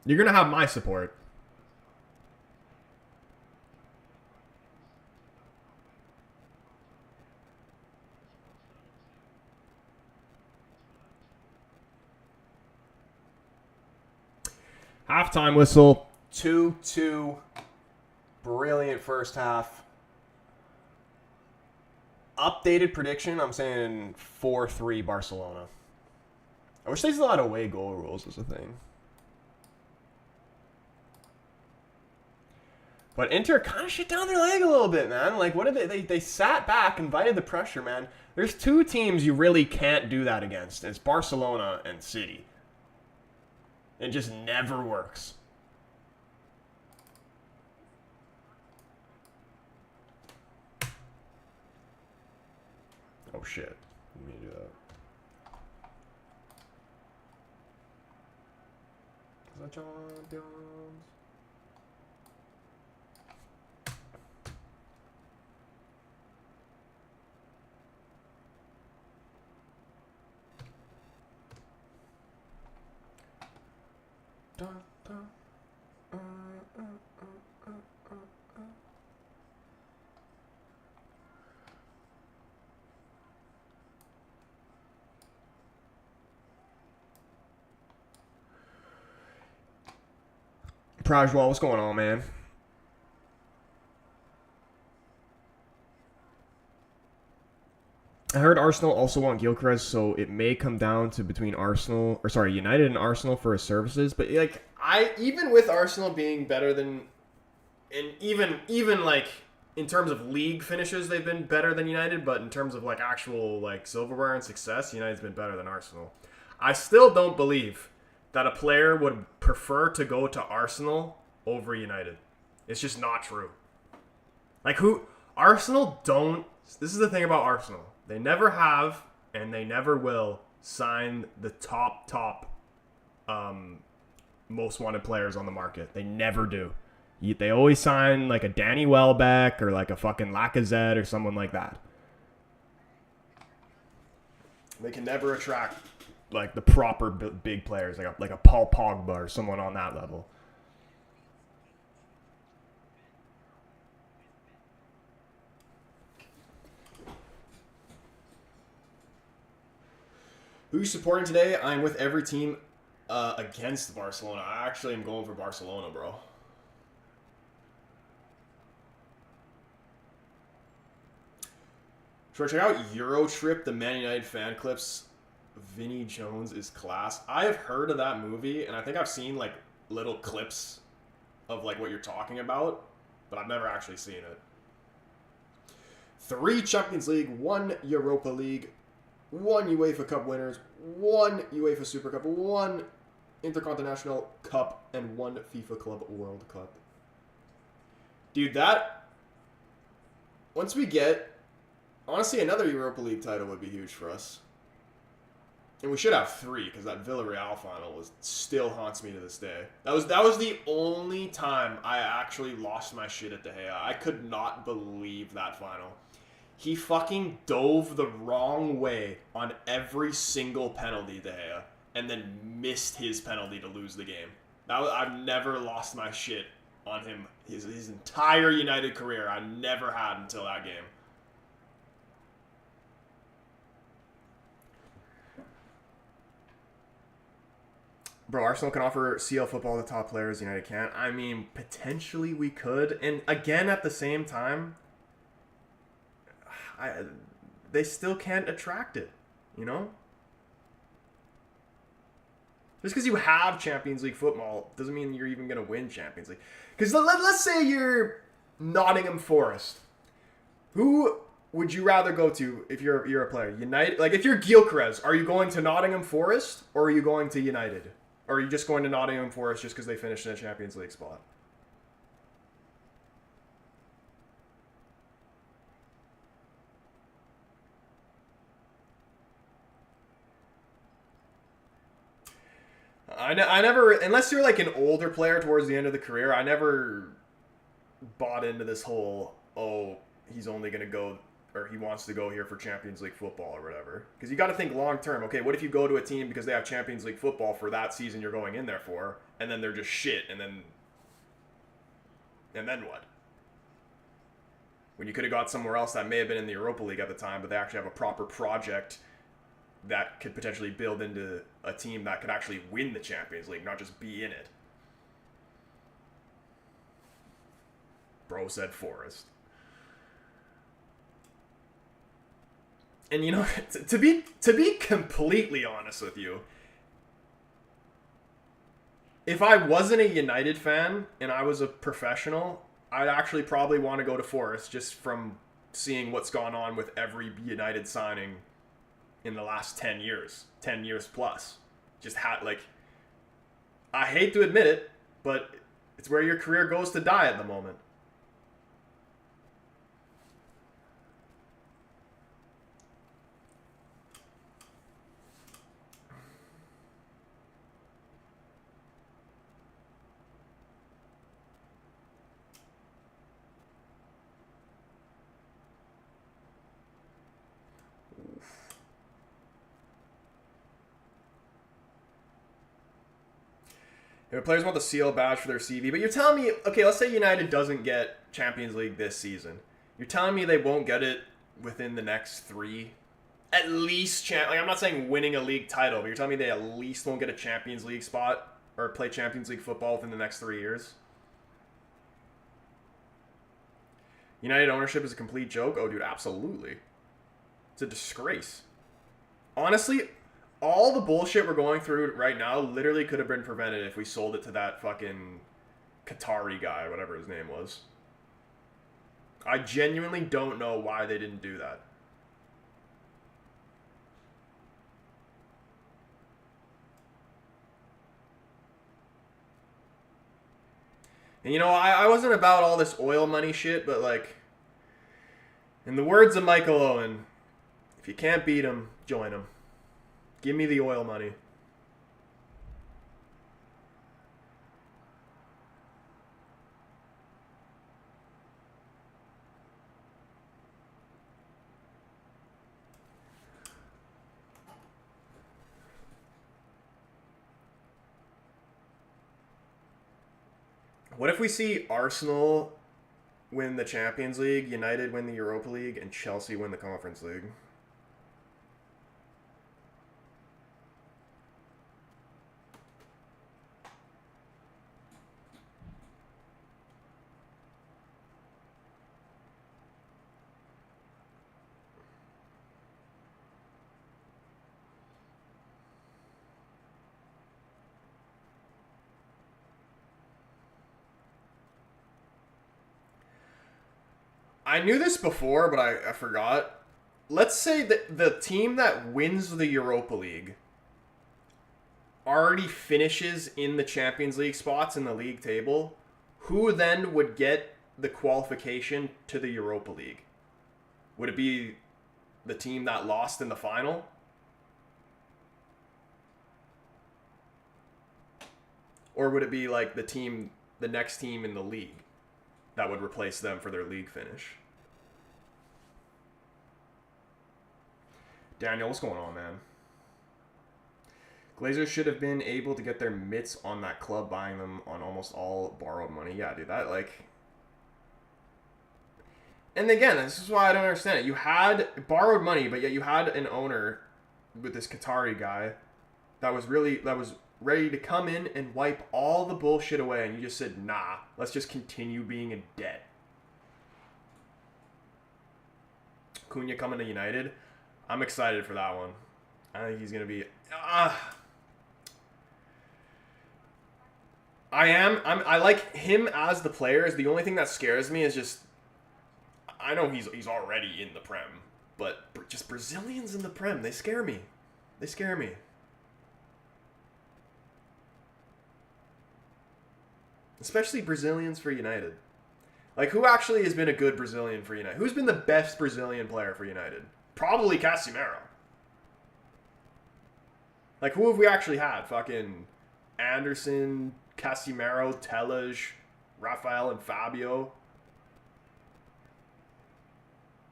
You're going to have my support. halftime whistle. 2-2. Brilliant first half. Updated prediction, I'm saying 4-3 Barcelona. I wish they still had away goal rules as a thing. But Inter kind of shit down their leg a little bit, man. Like, what did they sat back, invited the pressure, man. There's two teams you really can't do that against. It's Barcelona and City. It just never works. Oh, shit. Let me do that. Is that John Jones? Prajwal, what's going on, man? I heard Arsenal also want Gyökeres, so it may come down to between United and Arsenal for his services. But like, even with Arsenal being better than, and even like in terms of league finishes, they've been better than United. But in terms of like actual like silverware and success, United's been better than Arsenal. I still don't believe that a player would prefer to go to Arsenal over United. It's just not true. Like Arsenal don't. This is the thing about Arsenal. They never have, and they never will, sign the top most wanted players on the market. They never do. They always sign like a Danny Welbeck or like a fucking Lacazette or someone like that. They can never attract like the proper big players, like a Paul Pogba or someone on that level. Who are you supporting today? I'm with every team against Barcelona. I actually am going for Barcelona, bro. Sure, check out Eurotrip, the Man United fan clips. Vinnie Jones is class. I have heard of that movie, and I think I've seen like little clips of like what you're talking about, but I've never actually seen it. 3 Champions League, 1 Europa League, 1 UEFA Cup winners, 1 UEFA Super Cup, 1 Intercontinental Cup, and 1 FIFA Club World Cup. Dude, once we get, honestly, another Europa League title would be huge for us. And we should have 3, because that Villarreal final still haunts me to this day. That was the only time I actually lost my shit at De Gea. I could not believe that final. He fucking dove the wrong way on every single penalty, De Gea, and then missed his penalty to lose the game. I've never lost my shit on him his entire United career. I never had until that game. Bro, Arsenal can offer CL football to top players, United can't. I mean, potentially we could. And again, at the same time, they still can't attract it, you know? Just because you have Champions League football doesn't mean you're even going to win Champions League. Because let's say you're Nottingham Forest. Who would you rather go to if you're a player? United? Like, if you're Gyökeres, are you going to Nottingham Forest or are you going to United? Or are you just going to Nottingham Forest just because they finished in a Champions League spot? I never, unless you're like an older player towards the end of the career, I never bought into this whole, oh, he's only going to go, or he wants to go here for Champions League football or whatever. Because you got to think long term. Okay, what if you go to a team because they have Champions League football for that season you're going in there for, and then they're just shit, and then what? When you could have got somewhere else that may have been in the Europa League at the time, but they actually have a proper project that could potentially build into a team that could actually win the Champions League, not just be in it. Bro said Forest. And you know, to be completely honest with you, if I wasn't a United fan and I was a professional, I'd actually probably want to go to Forest just from seeing what's gone on with every United signing in the last 10 years, 10 years plus. Just like, I hate to admit it, but it's where your career goes to die at the moment. If players want the seal badge for their CV, but you're telling me, okay, let's say United doesn't get Champions League this season. You're telling me they won't get it within the next 3? At least, like, I'm not saying winning a league title, but you're telling me they at least won't get a Champions League spot or play Champions League football within the next 3 years? United ownership is a complete joke? Oh, dude, absolutely. It's a disgrace. Honestly, all the bullshit we're going through right now literally could have been prevented if we sold it to that fucking Qatari guy, whatever his name was. I genuinely don't know why they didn't do that. And you know, I wasn't about all this oil money shit, but like, in the words of Michael Owen, if you can't beat him, join him. Give me the oil money. What if we see Arsenal win the Champions League, United win the Europa League, and Chelsea win the Conference League? I knew this before, but I forgot. Let's say that the team that wins the Europa League already finishes in the Champions League spots in the league table. Who then would get the qualification to the Europa League? Would it be the team that lost in the final? Or would it be like the next team in the league that would replace them for their league finish? Daniel, what's going on, man? Glazers should have been able to get their mitts on that club buying them on almost all borrowed money. Yeah, dude, that, like... And again, this is why I don't understand it. You had borrowed money, but yet you had an owner with this Qatari guy that was ready to come in and wipe all the bullshit away, and you just said, nah, let's just continue being in debt. Cunha coming to United. I'm excited for that one. I think he's going to be... I like him as the player. The only thing that scares me is just... I know he's already in the Prem, but just Brazilians in the Prem, they scare me. They scare me. Especially Brazilians for United. Like, who actually has been a good Brazilian for United? Who's been the best Brazilian player for United? Probably Casemiro. Like, who have we actually had? Fucking Anderson, Casemiro, Telej, Rafael and Fabio.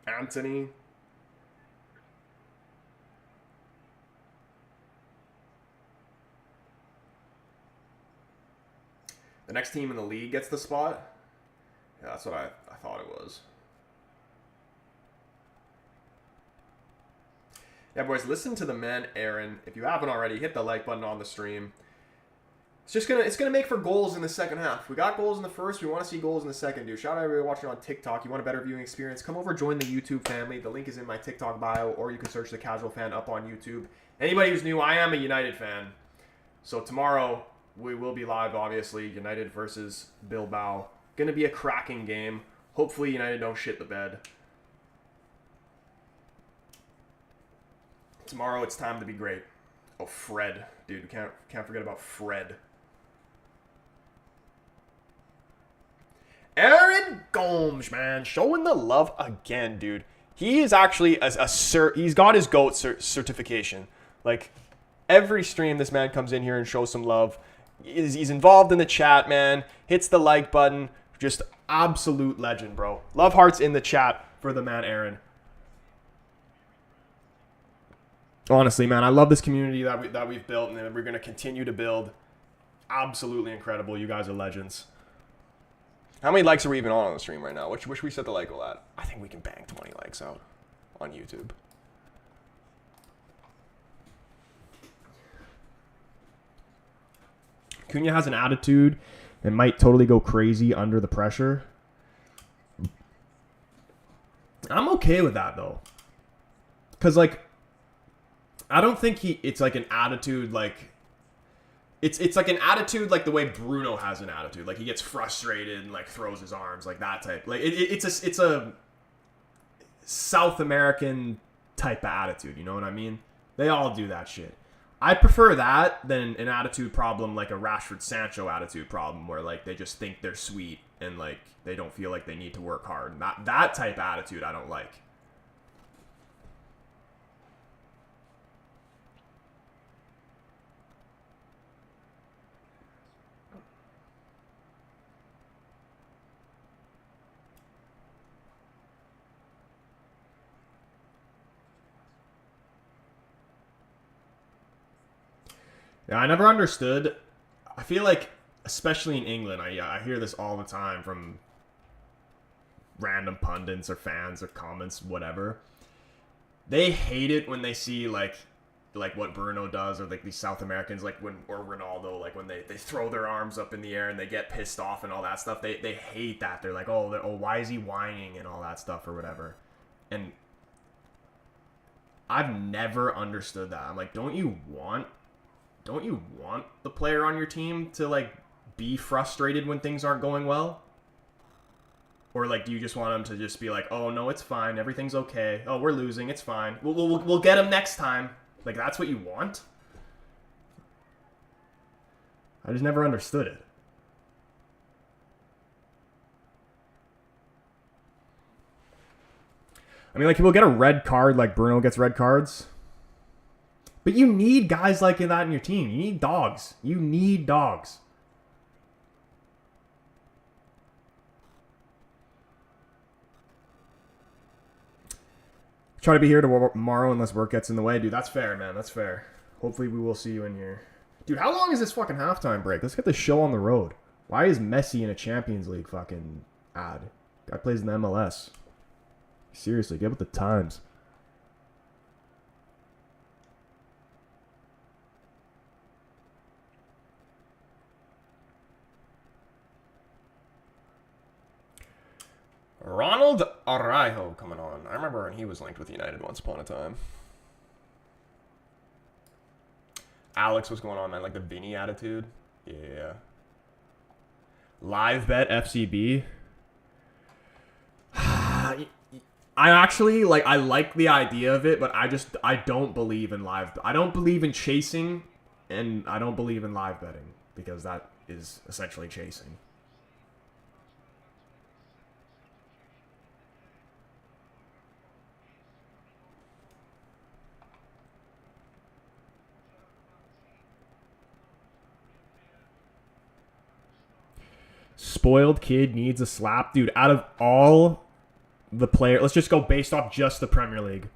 Anthony. The next team in the league gets the spot? Yeah, that's what I thought it was. Yeah, boys, listen to the man, Aaron. If you haven't already, hit the like button on the stream. It's gonna make for goals in the second half. We got goals in the first. We want to see goals in the second, dude. Shout out everybody watching on TikTok. You want a better viewing experience? Come over, join the YouTube family. The link is in my TikTok bio, or you can search the Casual Fan up on YouTube. Anybody who's new, I am a United fan. So tomorrow we will be live, obviously. United versus Bilbao. Gonna be a cracking game. Hopefully United don't shit the bed. Tomorrow it's time to be great. Oh, Fred, dude, we can't forget about Fred. Aaron Gomes, man, showing the love again, dude. He is actually he's got his GOAT certification. Like, every stream, this man comes in here and shows some love. He's involved in the chat, man. Hits the like button. Just absolute legend, bro. Love hearts in the chat for the man, Aaron. Honestly, man, I love this community that we've built and that we're going to continue to build. Absolutely incredible. You guys are legends. How many likes are we even on the stream right now? Which we set the like goal at? I think we can bang 20 likes out on YouTube. Cunha has an attitude and might totally go crazy under the pressure. I'm okay with that, though. Because, like, I don't think it's like an attitude like... It's like an attitude like the way Bruno has an attitude. Like, he gets frustrated and, like, throws his arms, like that type. Like, it's a South American type of attitude, you know what I mean? They all do that shit. I prefer that than an attitude problem like a Rashford Sancho attitude problem where, like, they just think they're sweet and, like, they don't feel like they need to work hard. That type of attitude I don't like. Yeah, I never understood. I feel like, especially in England, I hear this all the time from random pundits or fans or comments, whatever. They hate it when they see like what Bruno does, or like these South Americans, like or Ronaldo, like when they throw their arms up in the air and they get pissed off and all that stuff. They hate that. They're like, oh, why is he whining and all that stuff or whatever. And I've never understood that. I'm like, don't you want the player on your team to, like, be frustrated when things aren't going well? Or, like, do you just want them to just be like, oh, no, it's fine, everything's okay, oh, we're losing, it's fine, we'll get him next time? Like, that's what you want? I just never understood it. I mean, like, people get a red card like Bruno gets red cards. But you need guys like that in your team. You need dogs. You need dogs. Try to be here tomorrow unless work gets in the way. Dude, that's fair, man. That's fair. Hopefully we will see you in here. Dude, how long is this fucking halftime break? Let's get this show on the road. Why is Messi in a Champions League fucking ad? Guy plays in the MLS. Seriously, get with the times. Ronald Araujo coming on. I remember when he was linked with United once upon a time. Alex, what's going on, man? Like the Vinny attitude? Yeah. Live bet FCB. I actually, like, I like the idea of it, but I don't believe in I don't believe in chasing, and I don't believe in live betting, because that is essentially chasing. Spoiled kid needs a slap. Dude, out of all the players, let's just go based off just the Premier League.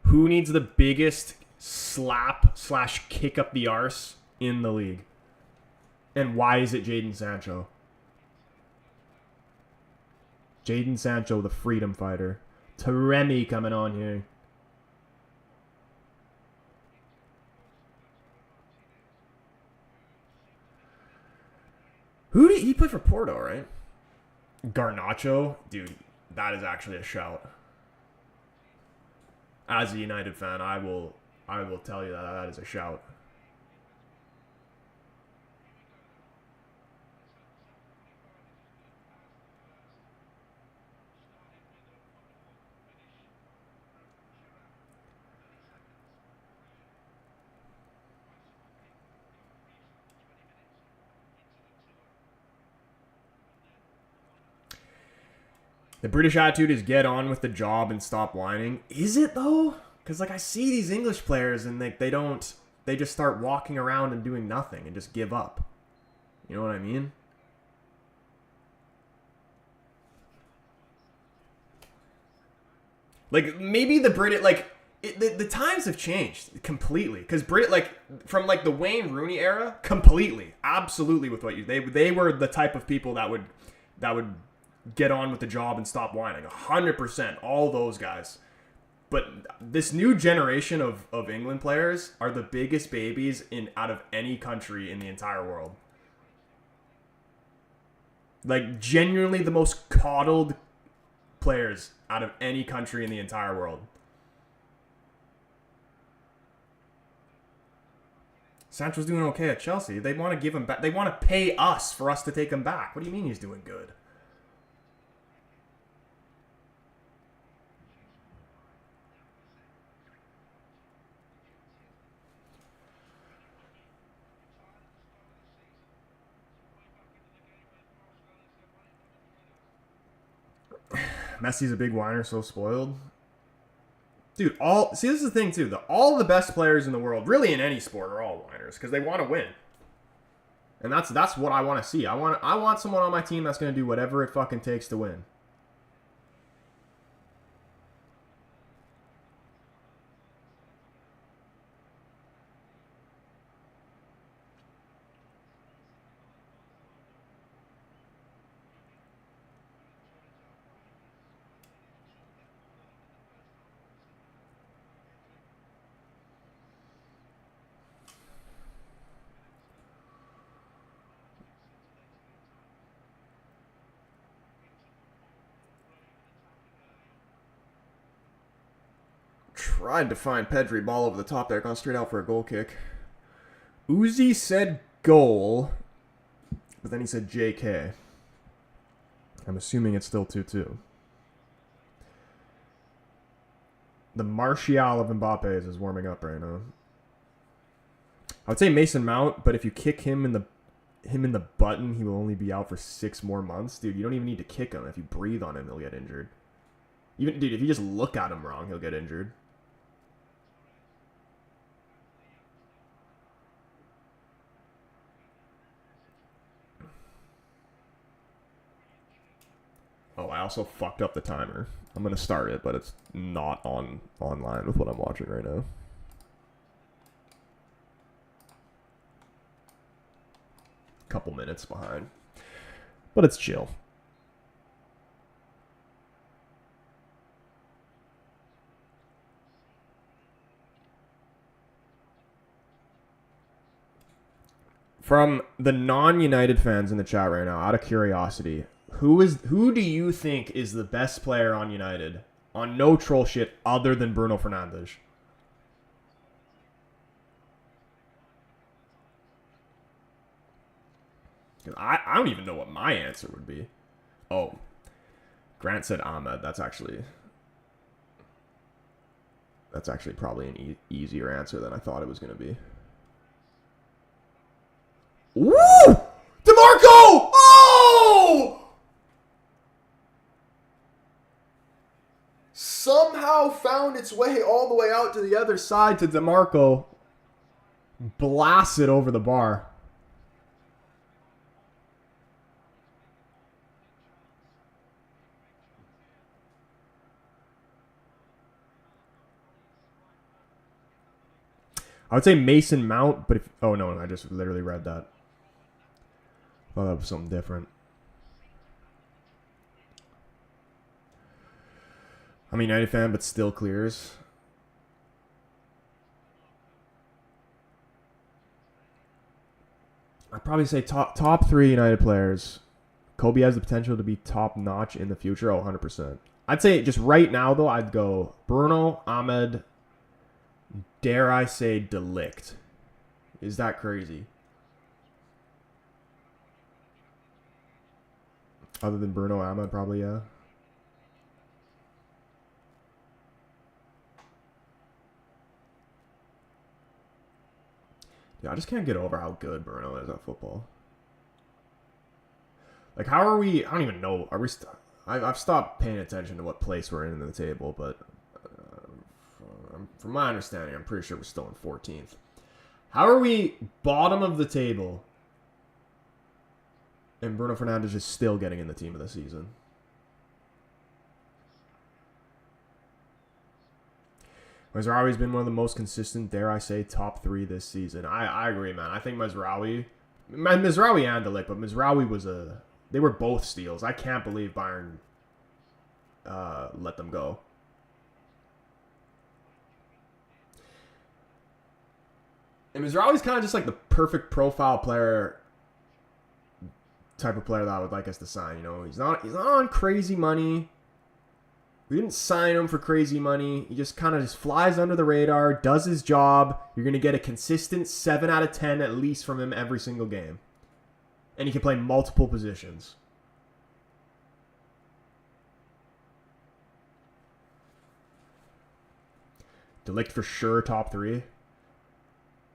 Who needs the biggest slap / kick up the arse in the league? And why is it Jadon Sancho? Jadon Sancho, the freedom fighter. Taremi coming on here. Who did he play for Porto, right? Garnacho? Dude, that is actually a shout. As a United fan, I will tell you that is a shout. The British attitude is get on with the job and stop whining. Is it though? Because like I see these English players and they just start walking around and doing nothing and just give up. You know what I mean? Like maybe the British the times have changed completely because from like the Wayne Rooney era completely absolutely with what they were the type of people that would get on with the job and stop whining. 100%. All those guys. But this new generation of England players are the biggest babies out of any country in the entire world. Like, genuinely the most coddled players out of any country in the entire world. Sancho's doing okay at Chelsea. They want to give him back. They want to pay us for us to take him back. What do you mean he's doing good? Messi's a big whiner, so spoiled. Dude, this is the thing too. All the best players in the world, really in any sport, are all whiners because they want to win. And that's what I want to see. I want someone on my team that's going to do whatever it fucking takes to win. Tried to find Pedri, ball over the top there, gone straight out for a goal kick. Uzi said goal, but then he said JK. I'm assuming it's still 2-2. The Martial of Mbappe's is warming up right now. I would say Mason Mount, but if you kick him in the button, he will only be out for 6 more months. Dude, you don't even need to kick him. If you breathe on him, he'll get injured. Dude, if you just look at him wrong, he'll get injured. Oh, I also fucked up the timer. I'm going to start it, but it's not online with what I'm watching right now. Couple minutes behind. But it's chill. From the non-United fans in the chat right now, out of curiosity, who do you think is the best player on United on no troll shit other than Bruno Fernandes? I don't even know what my answer would be. Oh, Grant said Ahmed. That's actually probably an easier answer than I thought it was going to be. Woo! DeMarco! Oh! Somehow found its way all the way out to the other side to DeMarco. Blasted over the bar. I would say Mason Mount, but oh no, I just literally read that. Thought that was something different. I'm a United fan, but still clears. I'd probably say top 3 United players. Kobe has the potential to be top notch in the future. Oh, 100%. I'd say just right now though, I'd go Bruno, Ahmed, dare I say De Ligt. Is that crazy? Other than Bruno, Ahmed, probably, yeah. Yeah, I just can't get over how good Bruno is at football. Like, how are we? I don't even know. Are we? I've stopped paying attention to what place we're in the table, but from my understanding, I'm pretty sure we're still in 14th. How are we bottom of the table, and Bruno Fernandes is still getting in the team of the season? Mazraoui's been one of the most consistent, dare I say, top 3 this season. I agree, man. I think Mazraoui and De Ligt, but Mazraoui was a... They were both steals. I can't believe Bayern let them go. And Mazraoui's kind of just like the perfect profile player, type of player that I would like us to sign. You know, he's not on crazy money. We didn't sign him for crazy money. He just kind of just flies under the radar, does his job. You're going to get a consistent 7 out of 10 at least from him every single game. And he can play multiple positions. De Ligt for sure, top 3.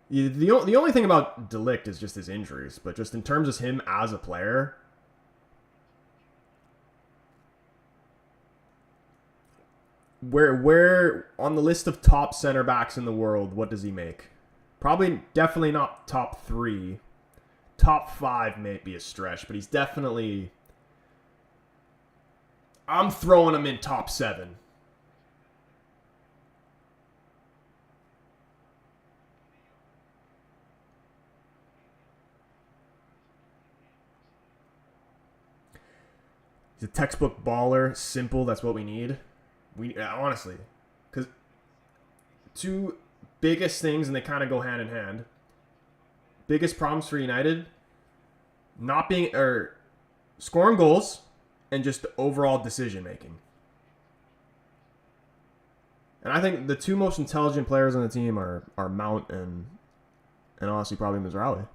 The only thing about De Ligt is just his injuries. But just in terms of him as a player... Where on the list of top center backs in the world, what does he make? Definitely not top 3. Top 5 may be a stretch, but he's definitely... I'm throwing him in top 7. He's a textbook baller, simple, that's what we need. Honestly, because 2 biggest things, and they kind of go hand in hand. Biggest problems for United, scoring goals, and just overall decision making. And I think the 2 most intelligent players on the team are Mount and honestly probably Mazraoui.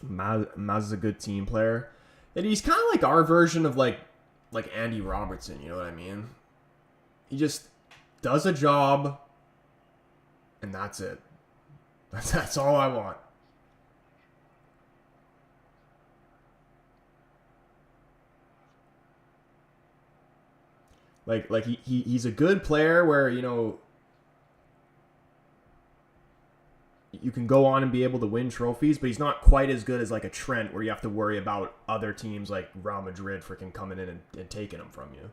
Maz is a good team player. And he's kind of like our version of like Andy Robertson, you know what I mean? He just does a job, and that's it. That's all I want. Like he's a good player where, you know, you can go on and be able to win trophies, but he's not quite as good as like a Trent where you have to worry about other teams like Real Madrid freaking coming in and taking him from you.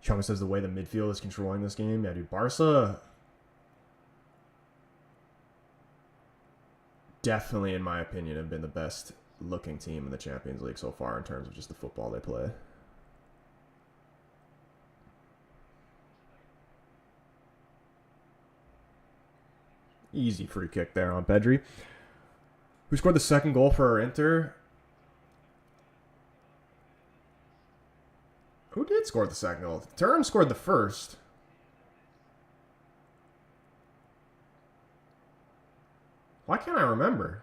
Chuma says the way the midfield is controlling this game. Yeah, dude, Barca definitely, in my opinion, have been the best looking team in the Champions League so far in terms of just the football they play. Easy free kick there on Pedri. Who scored the second goal for our Inter? Who did score the second goal? Thuram scored the first. Why can't I remember?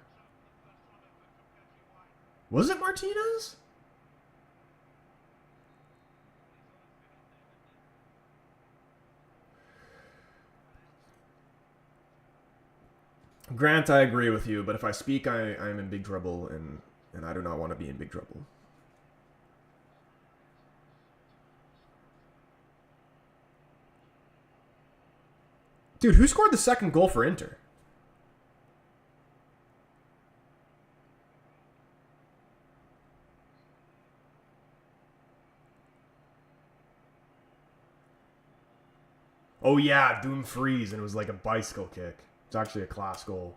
Was it Martinez? Grant, I agree with you, but if I speak, I'm in big trouble, and I do not want to be in big trouble. Dude, who scored the second goal for Inter? Oh, yeah, Dumfries, and it was like a bicycle kick. It's actually a class goal.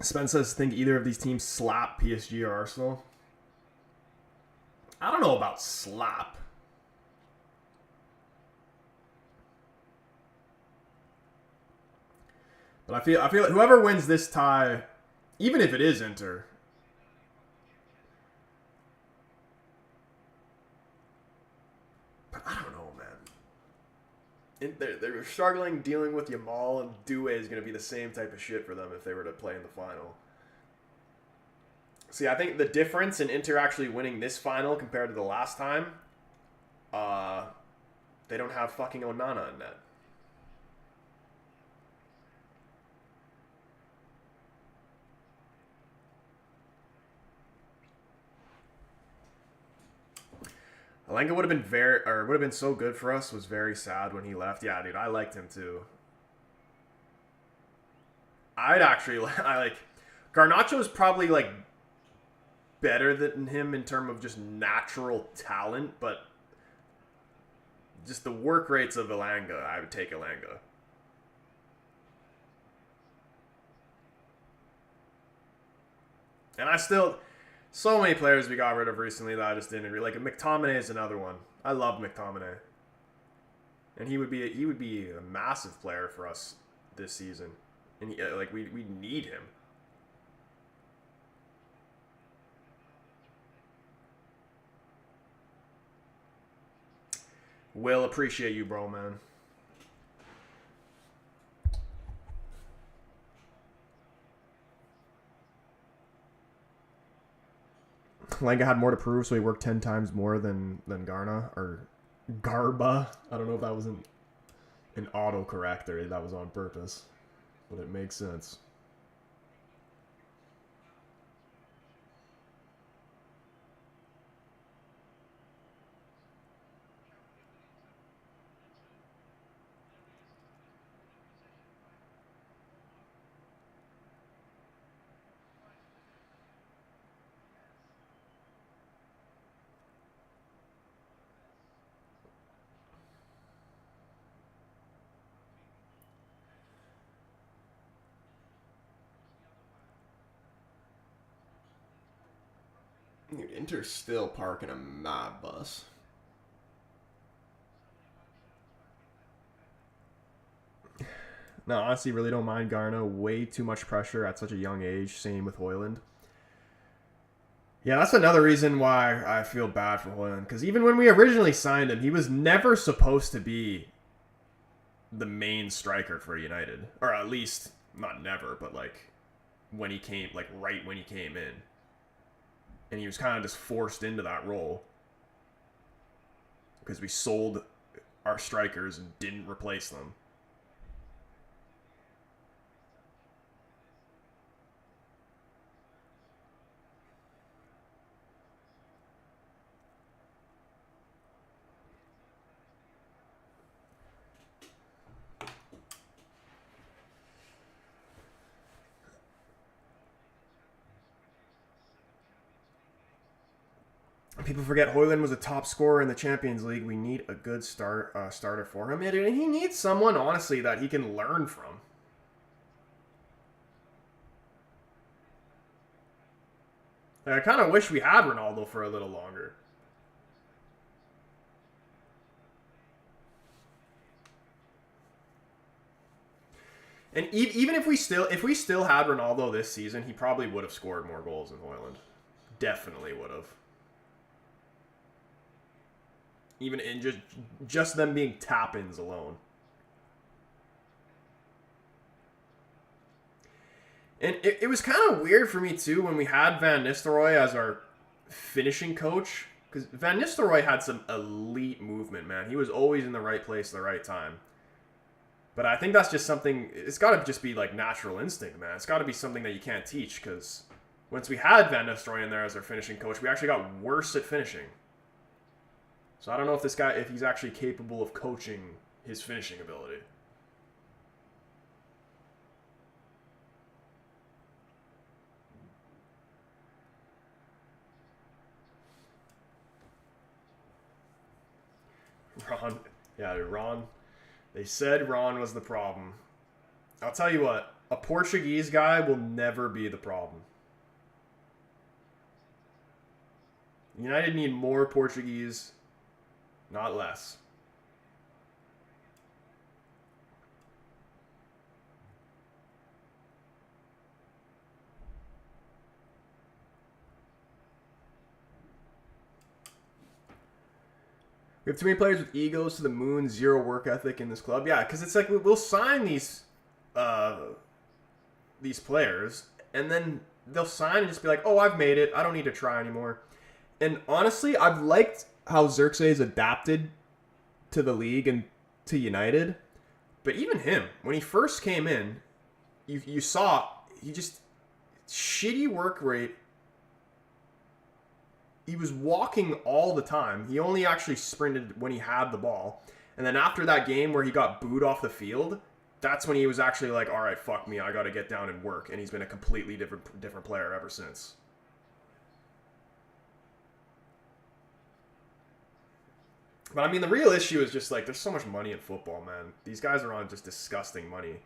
Spence says, think either of these teams slap PSG or Arsenal? I don't know about slap. But I feel like whoever wins this tie, even if it is Inter, but I don't know, man. They're struggling dealing with Yamal, and Due is going to be the same type of shit for them if they were to play in the final. See, I think the difference in Inter actually winning this final compared to the last time, they don't have fucking Onana in net. Alenga would have been so good for us. Was very sad when he left. Yeah, dude, I liked him too. I like Garnacho's probably like better than him in terms of just natural talent, but just the work rates of Elanga, I would take Elanga. And I still, so many players we got rid of recently that I just didn't agree. Like McTominay is another one. I love McTominay, and he would be a massive player for us this season, and like we need him. Will, appreciate you, bro, man. Lenga had more to prove, so he worked 10 times more than Garna or Garba. I don't know if that was an autocorrect or that was on purpose, but it makes sense. Dude, Inter's still parking a mad bus. No, honestly, really don't mind Garno. Way too much pressure at such a young age. Same with Hoyland. Yeah, that's another reason why I feel bad for Hoyland. Because even when we originally signed him, he was never supposed to be the main striker for United. Or at least, not never, but like when he came, like right when he came in. And he was kind of just forced into that role. Because we sold our strikers and didn't replace them. People forget Hoyland was a top scorer in the Champions League. We need a good starter for him. And he needs someone, honestly, that he can learn from. I kind of wish we had Ronaldo for a little longer. And even if we still had Ronaldo this season, he probably would have scored more goals than Hoyland. Definitely would have. Even in just them being tap-ins alone. And it was kind of weird for me, too, when we had Van Nistelrooy as our finishing coach. Because Van Nistelrooy had some elite movement, man. He was always in the right place at the right time. But I think that's just something... It's got to just be, like, natural instinct, man. It's got to be something that you can't teach, because Once we had Van Nistelrooy in there as our finishing coach, we actually got worse at finishing. So I don't know if this guy, if he's actually capable of coaching his finishing ability. Ron, yeah, Ron. They said Ron was the problem. I'll tell you what, a Portuguese guy will never be the problem. United need more Portuguese, not less. We have too many players with egos to the moon, zero work ethic in this club. Yeah, because it's like we'll sign these players, and then they'll sign and just be like, "Oh, I've made it. I don't need to try anymore." And honestly, I've liked how Xerxes adapted to the league and to United. But even him, when he first came in, you saw he just shitty work rate. He was walking all the time. He only actually sprinted when he had the ball. And then after that game where he got booed off the field, that's when he was actually like, all right, fuck me, I got to get down and work. And he's been a completely different player ever since. But I mean, the real issue is just like, there's so much money in football, man. These guys are on just disgusting money.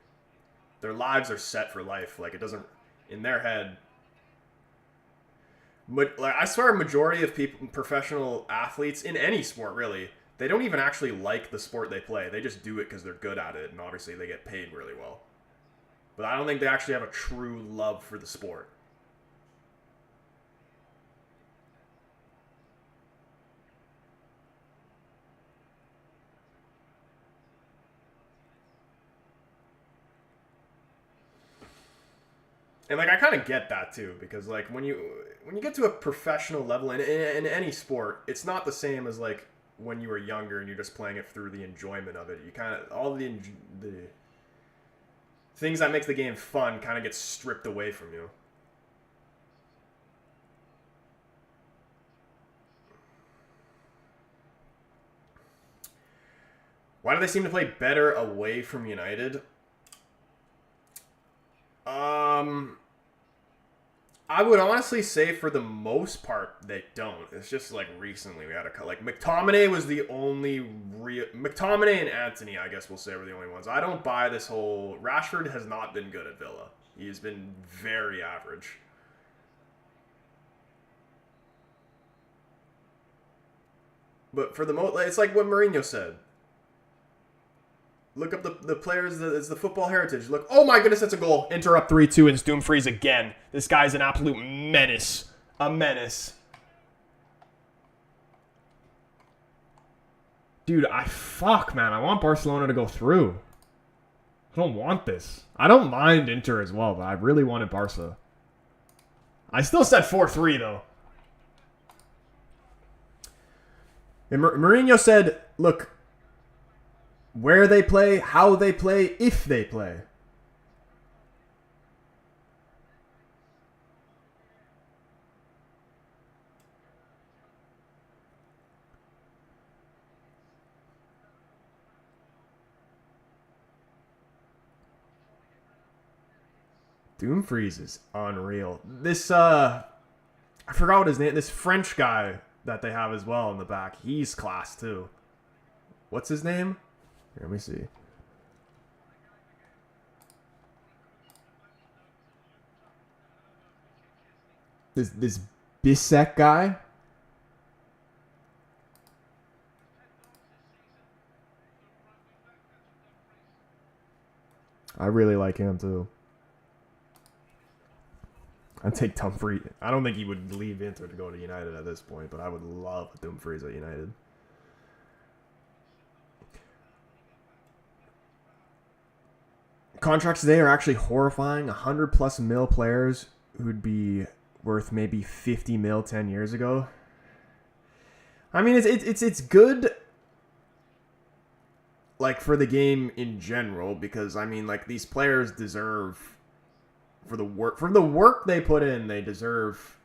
Their lives are set for life. Like, it doesn't, in their head. Like, I swear a majority of people, professional athletes in any sport really, they don't even actually like the sport they play. They just do it because they're good at it, and obviously they get paid really well. But I don't think they actually have a true love for the sport. And like I kind of get that too, because like when you get to a professional level in any sport, it's not the same as like when you were younger and you're just playing it through the enjoyment of it. You kind of all the things that makes the game fun kind of get stripped away from you. Why do they seem to play better away from United? I would honestly say for the most part they don't. It's just like recently we had a like McTominay was the only real McTominay and Anthony, I guess we'll say, were the only ones. I don't buy this whole Rashford has not been good at Villa. He's been very average. But for the most, it's like what Mourinho said. Look up the players. It's the football heritage. Look, oh my goodness, that's a goal. Interrupt 3-2 and Dumfries again. This guy's an absolute menace. A menace. Dude, fuck, man. I want Barcelona to go through. I don't want this. I don't mind Inter as well, but I really wanted Barca. I still said 4-3, though. And Mourinho said, look, where they play, how they play, if they play. Dumfries is unreal. This, I forgot what his name, this French guy that they have as well in the back, he's class too. What's his name? Here, let me see. This Bissek guy. I really like him too. I'd take Dumfries. I don't think he would leave Inter to go to United at this point, but I would love Dumfries at United. Contracts today are actually horrifying. 100+ mil players who'd be worth maybe 50 mil 10 years ago. I mean, it's good, like, for the game in general, because I mean, like, these players deserve for the work they put in, they deserve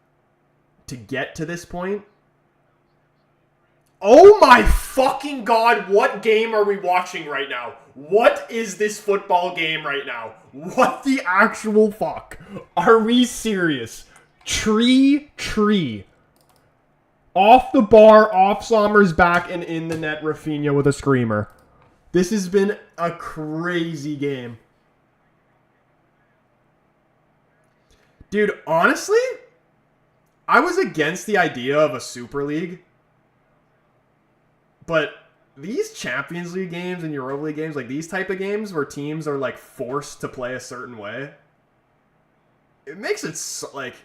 to get to this point. Oh my fucking god, what game are we watching right now? What is this football game right now? What the actual fuck? Are we serious? Tree. Off the bar, off Sommer's back, and in the net, Rafinha with a screamer. This has been a crazy game. Dude, honestly, I was against the idea of a Super League. But these Champions League games and Europa League games, like these type of games where teams are like forced to play a certain way, it makes it so, like,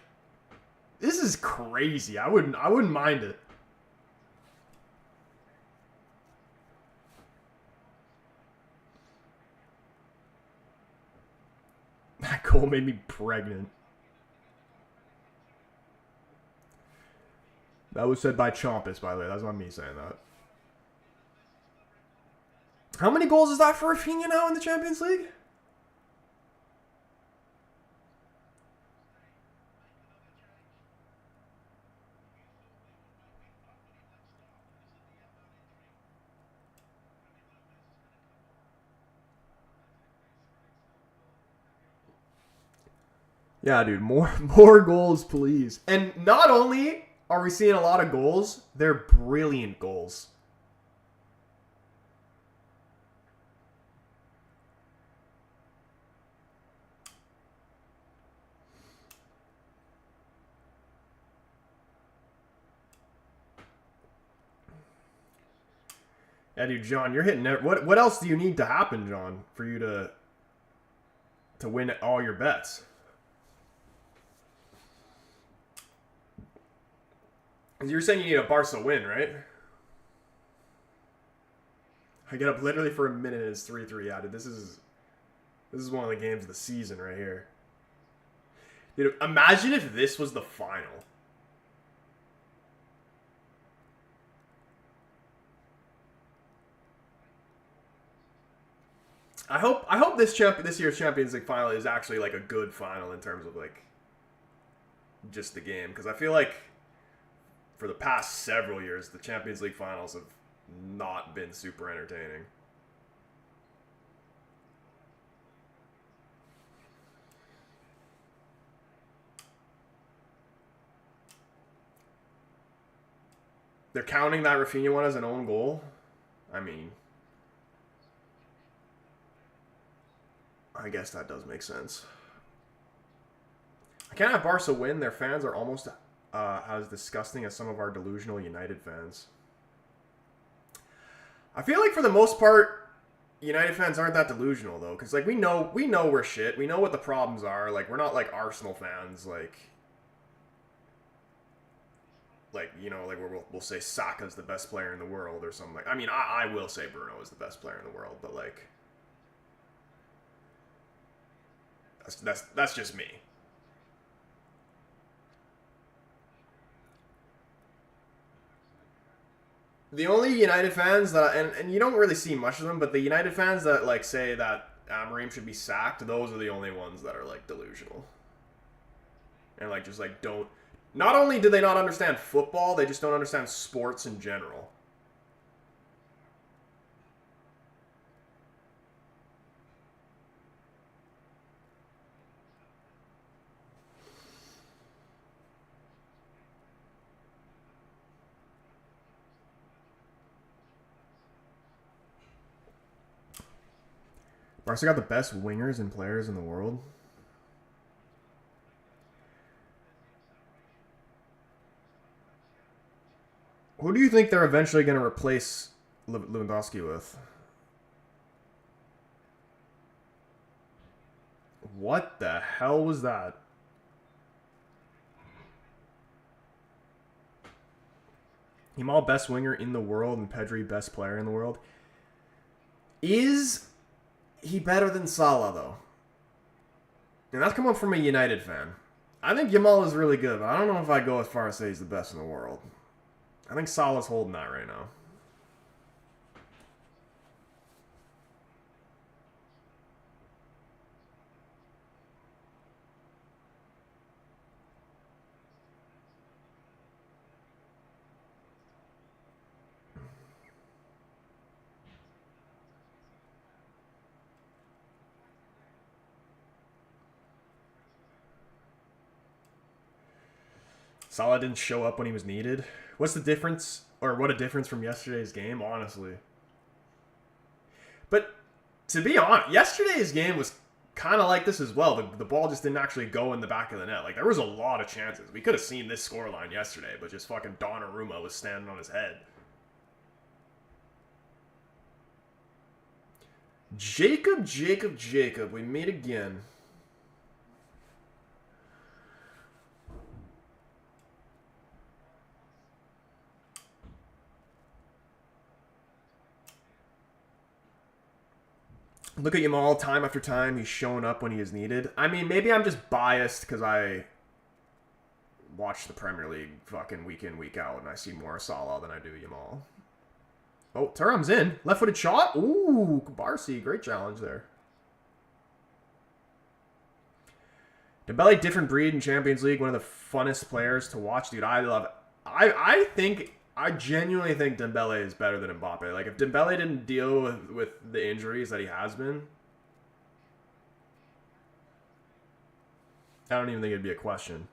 this is crazy. I wouldn't mind it. That goal made me pregnant. That was said by Chompus, by the way. That's not me saying that. How many goals is that for Rafinha now in the Champions League? Yeah, dude, more goals, please. And not only are we seeing a lot of goals, they're brilliant goals. Yeah, dude, John, you're hitting it. What else do you need to happen, John, for you to win all your bets? You're saying you need a Barca win, right? I get up literally for a minute and it's 3-3. Yeah, dude, this is one of the games of the season right here. Dude, imagine if this was the final. I hope this year's Champions League final is actually like a good final in terms of like just the game, because I feel like for the past several years the Champions League finals have not been super entertaining. They're counting that Rafinha one as an own goal. I mean, I guess that does make sense. I can't have Barca win. Their fans are almost as disgusting as some of our delusional United fans. I feel like for the most part, United fans aren't that delusional though, because like we know we're shit. We know what the problems are. Like we're not like Arsenal fans. Like you know, like we'll say Saka's the best player in the world or something. Like I mean, I will say Bruno is the best player in the world, but like that's just me. The only United fans that and you don't really see much of them, but the United fans that like say that Amorim should be sacked, those are the only ones that are like delusional. And like just like don't, not only do they not understand football, they just don't understand sports in general. Barca got the best wingers and players in the world. Who do you think they're eventually going to replace Lewandowski with? What the hell was that? Yamal best winger in the world and Pedri best player in the world. Is he better than Salah though? And that's coming from a United fan. I think Yamal is really good, but I don't know if I'd go as far as say he's the best in the world. I think Salah's holding that right now. Salah didn't show up when he was needed. What's the difference, or what a difference from yesterday's game, honestly. But to be honest, yesterday's game was kind of like this as well. The ball just didn't actually go in the back of the net. Like, there was a lot of chances. We could have seen this scoreline yesterday, but just fucking Donnarumma was standing on his head. Jacob, we meet again. Look at Yamal time after time. He's showing up when he is needed. I mean, maybe I'm just biased because I watch the Premier League fucking week in, week out, and I see more Salah than I do Yamal. Oh, Thuram's in. Left-footed shot. Ooh, Barcy. Great challenge there. Dembele, different breed in Champions League. One of the funnest players to watch. Dude, I love it. I genuinely think Dembele is better than Mbappe. Like, if Dembele didn't deal with the injuries that he has been, I don't even think it'd be a question.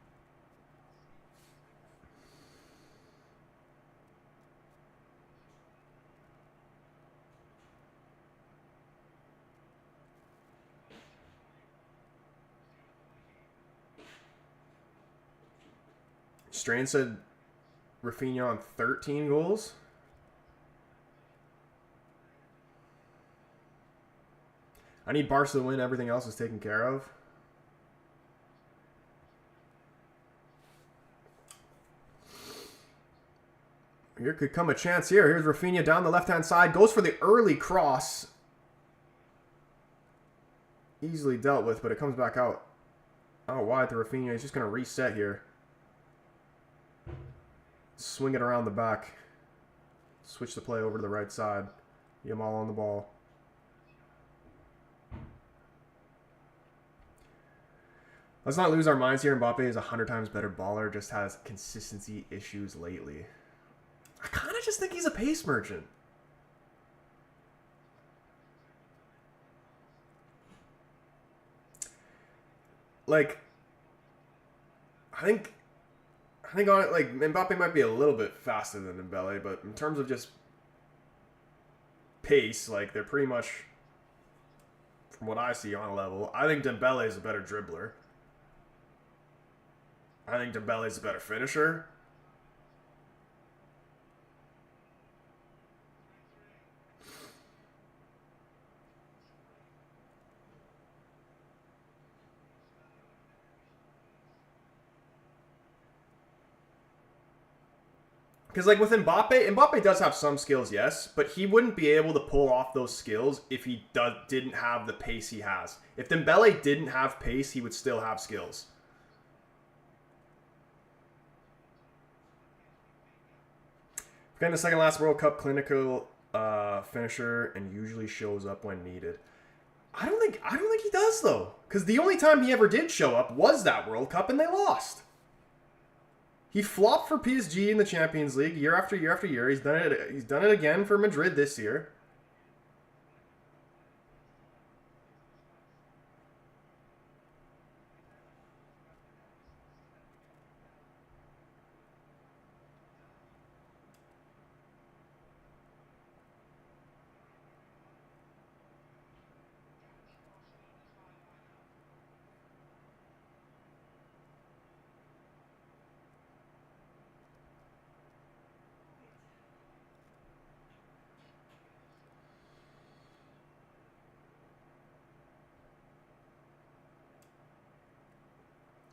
Strain said Rafinha on 13 goals. I need Barca to win. Everything else is taken care of. Here could come a chance here. Here's Rafinha down the left-hand side. Goes for the early cross. Easily dealt with, but it comes back out. Oh, wide to Rafinha. He's just going to reset here. Swing it around the back. Switch the play over to the right side. Yamal on the ball. Let's not lose our minds here. Mbappe is 100 times better baller. Just has consistency issues lately. I kind of just think he's a pace merchant. Like, I think on it, like, Mbappe might be a little bit faster than Dembele, but in terms of just pace, like, they're pretty much, from what I see, on a level. I think Dembele is a better dribbler. I think Dembele is a better finisher. Because, like, with Mbappe does have some skills, yes, but he wouldn't be able to pull off those skills if he didn't have the pace he has. If Dembele didn't have pace, he would still have skills. Again, the second last World Cup clinical finisher and usually shows up when needed. I don't think he does, though. Because the only time he ever did show up was that World Cup, and they lost. He flopped for PSG in the Champions League year after year after year. He's done it again for Madrid this year.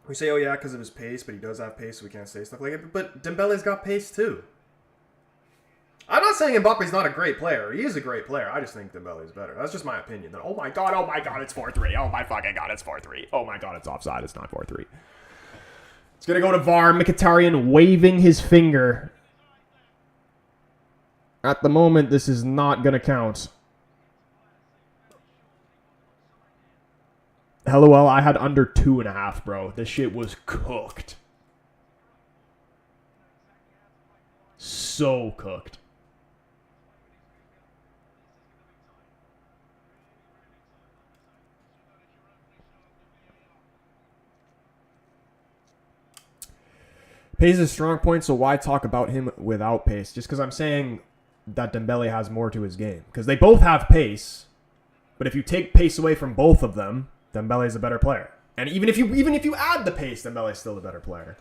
We say, oh yeah, because of his pace, but he does have pace, so we can't say stuff like it. But Dembele's got pace too. I'm not saying Mbappe's not a great player. He is a great player. I just think Dembele's better. That's just my opinion. Oh my god, it's 4-3. Oh my fucking god, it's 4-3. Oh my god, it's offside. It's not 4-3. It's going to go to VAR. Mkhitaryan waving his finger. At the moment, this is not going to count. LOL, I had under 2.5, bro. This shit was cooked. So cooked. Pace is a strong point, so why talk about him without pace? Just because I'm saying that Dembele has more to his game. Because they both have pace, but if you take pace away from both of them, Dembele is a better player. And even if you add the pace, Dembele is still the better player.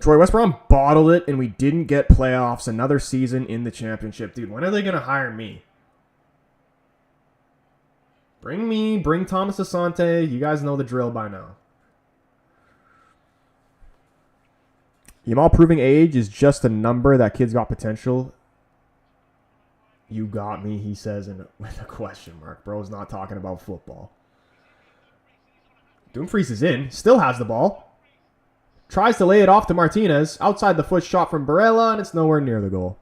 Troy, West Brom bottled it, and we didn't get playoffs another season in the championship. Dude, when are they going to hire me? Bring Thomas Asante. You guys know the drill by now. Yamal proving age is just a number. That kid's got potential. You got me, he says with a question mark. Bro's not talking about football. Dumfries is in. Still has the ball. Tries to lay it off to Martinez. Outside the foot shot from Barella, and it's nowhere near the goal.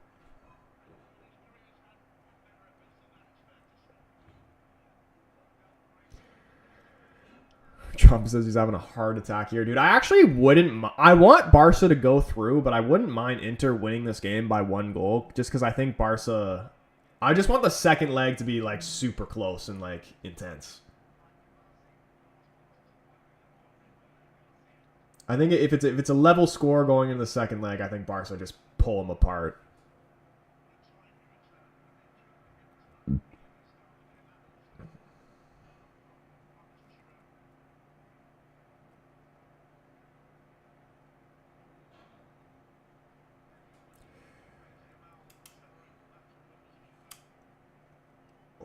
Trump says he's having a heart attack here, dude. I actually wouldn't... I want Barca to go through, but I wouldn't mind Inter winning this game by 1 goal, just because I think Barca... I just want the second leg to be, like, super close and, like, intense. I think if it's a level score going into the second leg, I think Barca just pull them apart.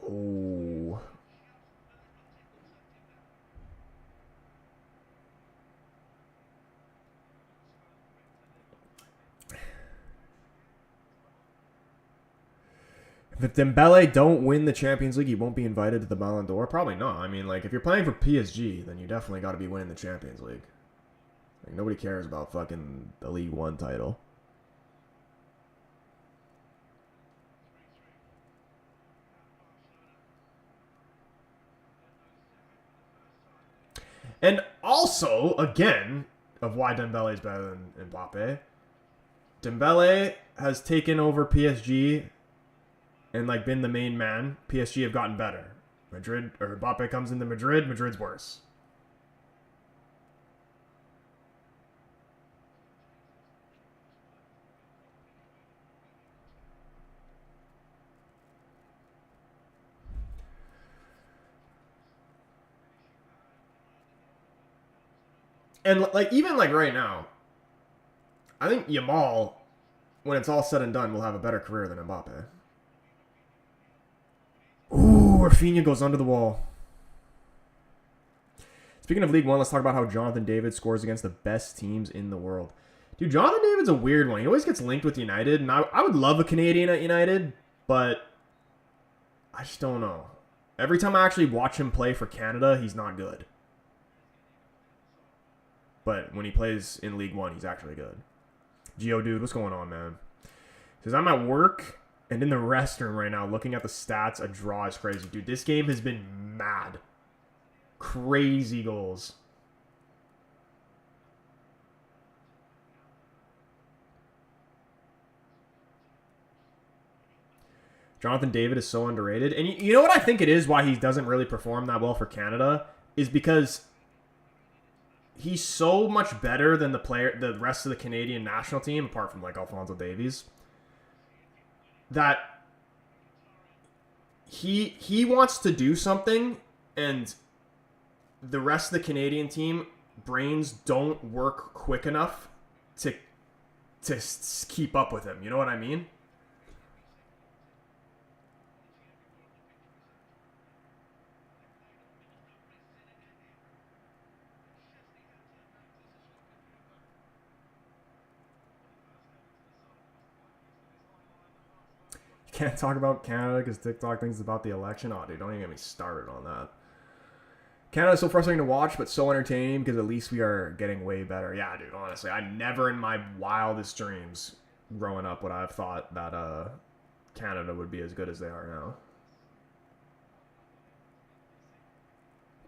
Oh. If Dembele don't win the Champions League, he won't be invited to the Ballon d'Or? Probably not. I mean, like, if you're playing for PSG, then you definitely got to be winning the Champions League. Like, nobody cares about fucking the League One title. And also, again, of why Dembele is better than Mbappe, Dembele has taken over PSG and, like, been the main man. PSG have gotten better. Mbappe comes into Madrid, Madrid's worse. And, like, even, like, right now, I think Yamal, when it's all said and done, will have a better career than Mbappe. Ooh, Rafinha goes under the wall. Speaking of League One, let's talk about how Jonathan David scores against the best teams in the world. Dude, Jonathan David's a weird one. He always gets linked with United, and I would love a Canadian at United, but I just don't know. Every time I actually watch him play for Canada, he's not good. But when he plays in League One, he's actually good. Gio, dude, what's going on, man? He says, I'm at work and in the restroom right now looking at the stats. A draw is crazy. Dude, this game has been mad. Crazy goals. Jonathan David is so underrated. And you know what I think it is why he doesn't really perform that well for Canada? Is because he's so much better than the rest of the Canadian national team, apart from, like, Alphonso Davies, that he wants to do something, and the rest of the Canadian team brains don't work quick enough to keep up with him. You know what I mean? Can't talk about Canada because TikTok thinks it's about the election. Oh, dude, don't even get me started on that. Canada's so frustrating to watch, but so entertaining because at least we are getting way better. Yeah, dude, honestly, I never in my wildest dreams growing up would I have thought that Canada would be as good as they are now.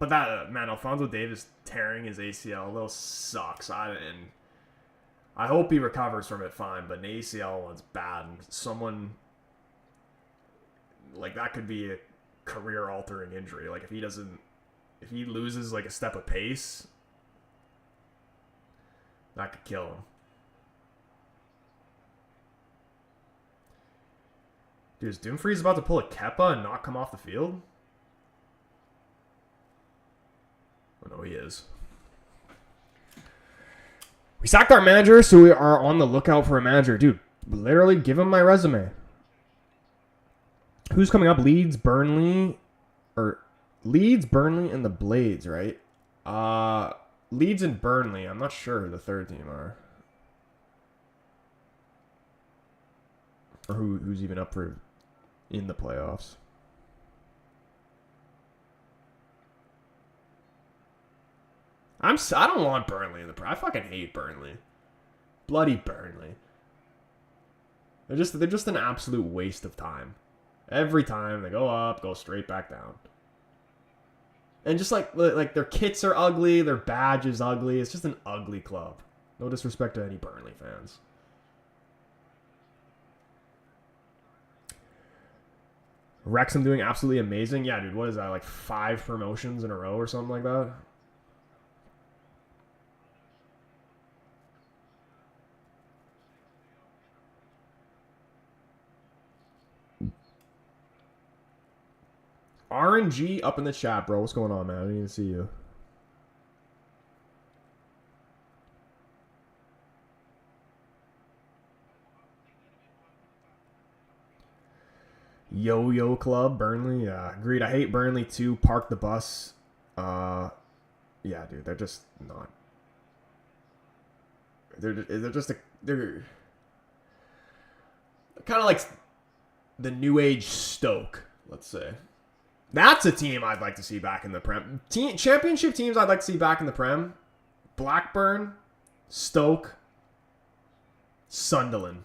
But that, man, Alphonso Davies tearing his ACL, a little sucks. And I hope he recovers from it fine, but an ACL one's bad. And someone... like that could be a career-altering injury. Like if he loses like a step of pace, that could kill him. Dude, is Dumfries about to pull a Kepa and not come off the field? Oh no, he is. We sacked our manager, so we are on the lookout for a manager. Dude, literally give him my resume. Who's coming up? Leeds, Burnley, and the Blades, right? Leeds and Burnley. I'm not sure who the third team are. Or who's even up for in the playoffs. I don't want Burnley in the I fucking hate Burnley. Bloody Burnley. They're just an absolute waste of time. Every time they go up, go straight back down. And just like their kits are ugly, their badge is ugly. It's just an ugly club. No disrespect to any Burnley fans. Wrexham doing absolutely amazing. Yeah, dude, what is that? Like 5 promotions in a row or something like that? RNG up in the chat, bro. What's going on, man? I didn't even see you. Yo-Yo Club, Burnley. Yeah, agreed. I hate Burnley too. Park the bus. Yeah, dude, they're just not. They're kind of like the new age Stoke, let's say. That's a team I'd like to see back in the Prem. Championship teams I'd like to see back in the Prem. Blackburn, Stoke, Sunderland.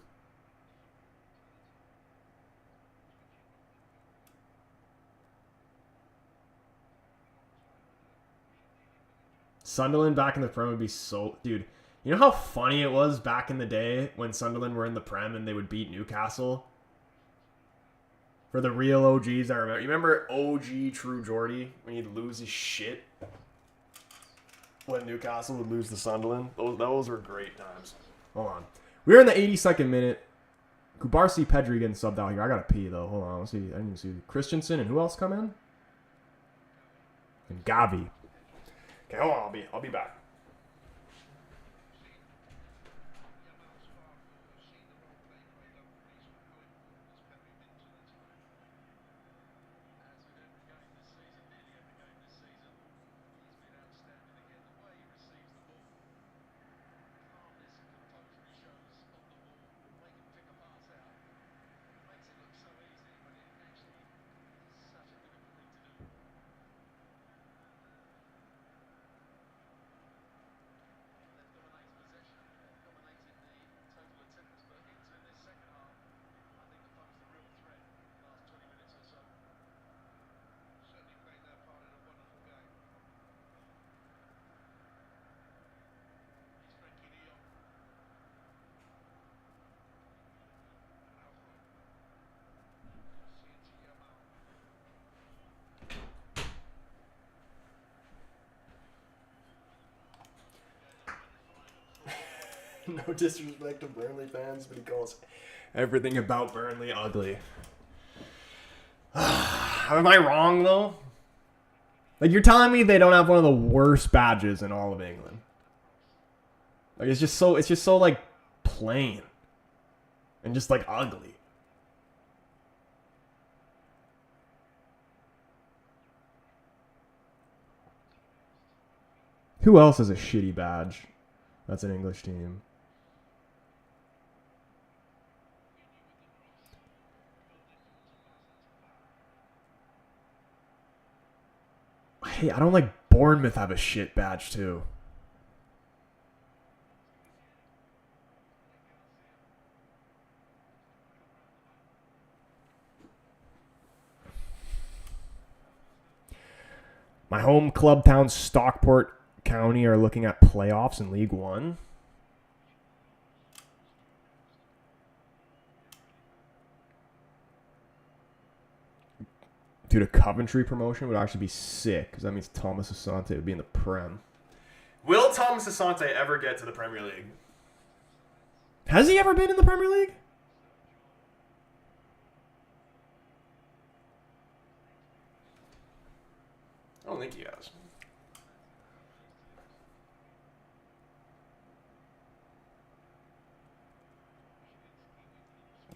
Sunderland back in the Prem would be so... Dude, you know how funny it was back in the day when Sunderland were in the Prem and they would beat Newcastle? For the real OGs, I remember. You remember OG True Geordie when he'd lose his shit when Newcastle would lose to Sunderland? Those were great times. Hold on. We're in the 82nd minute. Kubarsi Pedri getting subbed out here. I gotta pee though. Hold on. Let's see. I didn't even see Christensen and who else come in? And Gavi. Okay, hold on. I'll be back. No disrespect to Burnley fans, but he calls everything about Burnley ugly. Am I wrong, though? Like, you're telling me they don't have one of the worst badges in all of England? Like, it's just so, like, plain. And just, like, ugly. Who else has a shitty badge? That's an English team. Hey, I don't like Bournemouth have a shit badge too. My home club town, Stockport County, are looking at playoffs in League One. Dude, a Coventry promotion would actually be sick because that means Thomas Asante would be in the Prem. Will Thomas Asante ever get to the Premier League? Has he ever been in the Premier League? I don't think he has.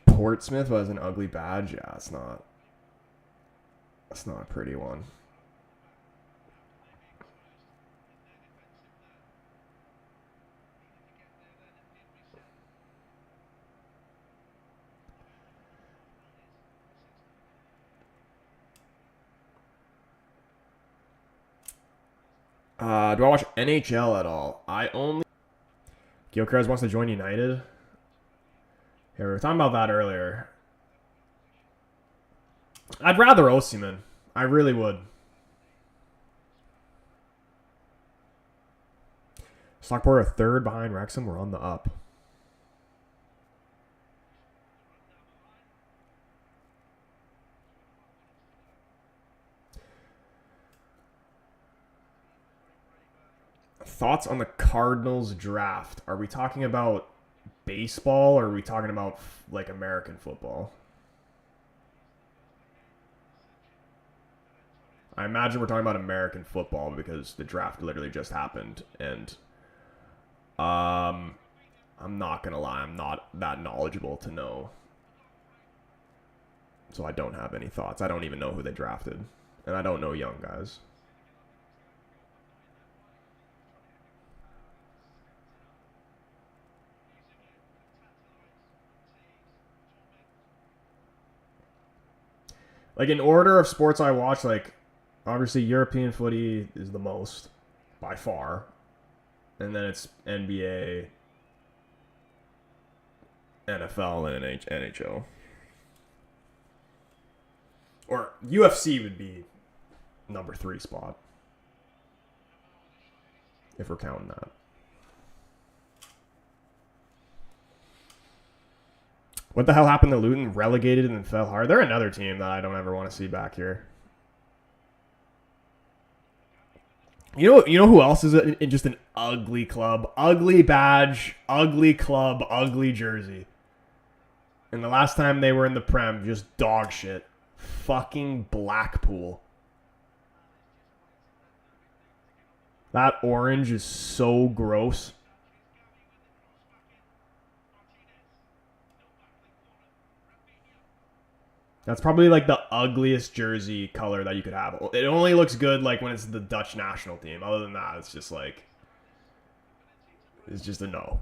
Portsmouth was an ugly badge. Yeah, it's not. It's not a pretty one. Do I watch NHL at all? I only... Gyökeres wants to join United. Yeah, we were talking about that earlier. I'd rather Osimhen. I really would. Stockport are third behind Wrexham. We're on the up. Thoughts on the Cardinals draft? Are we talking about baseball or are we talking about like American football? I imagine we're talking about American football because the draft literally just happened, and I'm not gonna lie, I'm not that knowledgeable to know, so I don't have any thoughts. I don't even know who they drafted, and I don't know young guys. Like in order of sports I watch, like obviously European footy is the most by far, and then it's NBA, NFL, and NHL. Or UFC would be number 3 spot if we're counting that. What the hell happened to Luton? Relegated and then fell hard. They're another team that I don't ever want to see back here. You know who else is in just an ugly club? Ugly badge, ugly club, ugly jersey. And the last time they were in the Prem, just dog shit. Fucking Blackpool. That orange is so gross. That's probably like the ugliest jersey color that you could have. It only looks good like when it's the Dutch national team. Other than that, it's just like, it's just a no.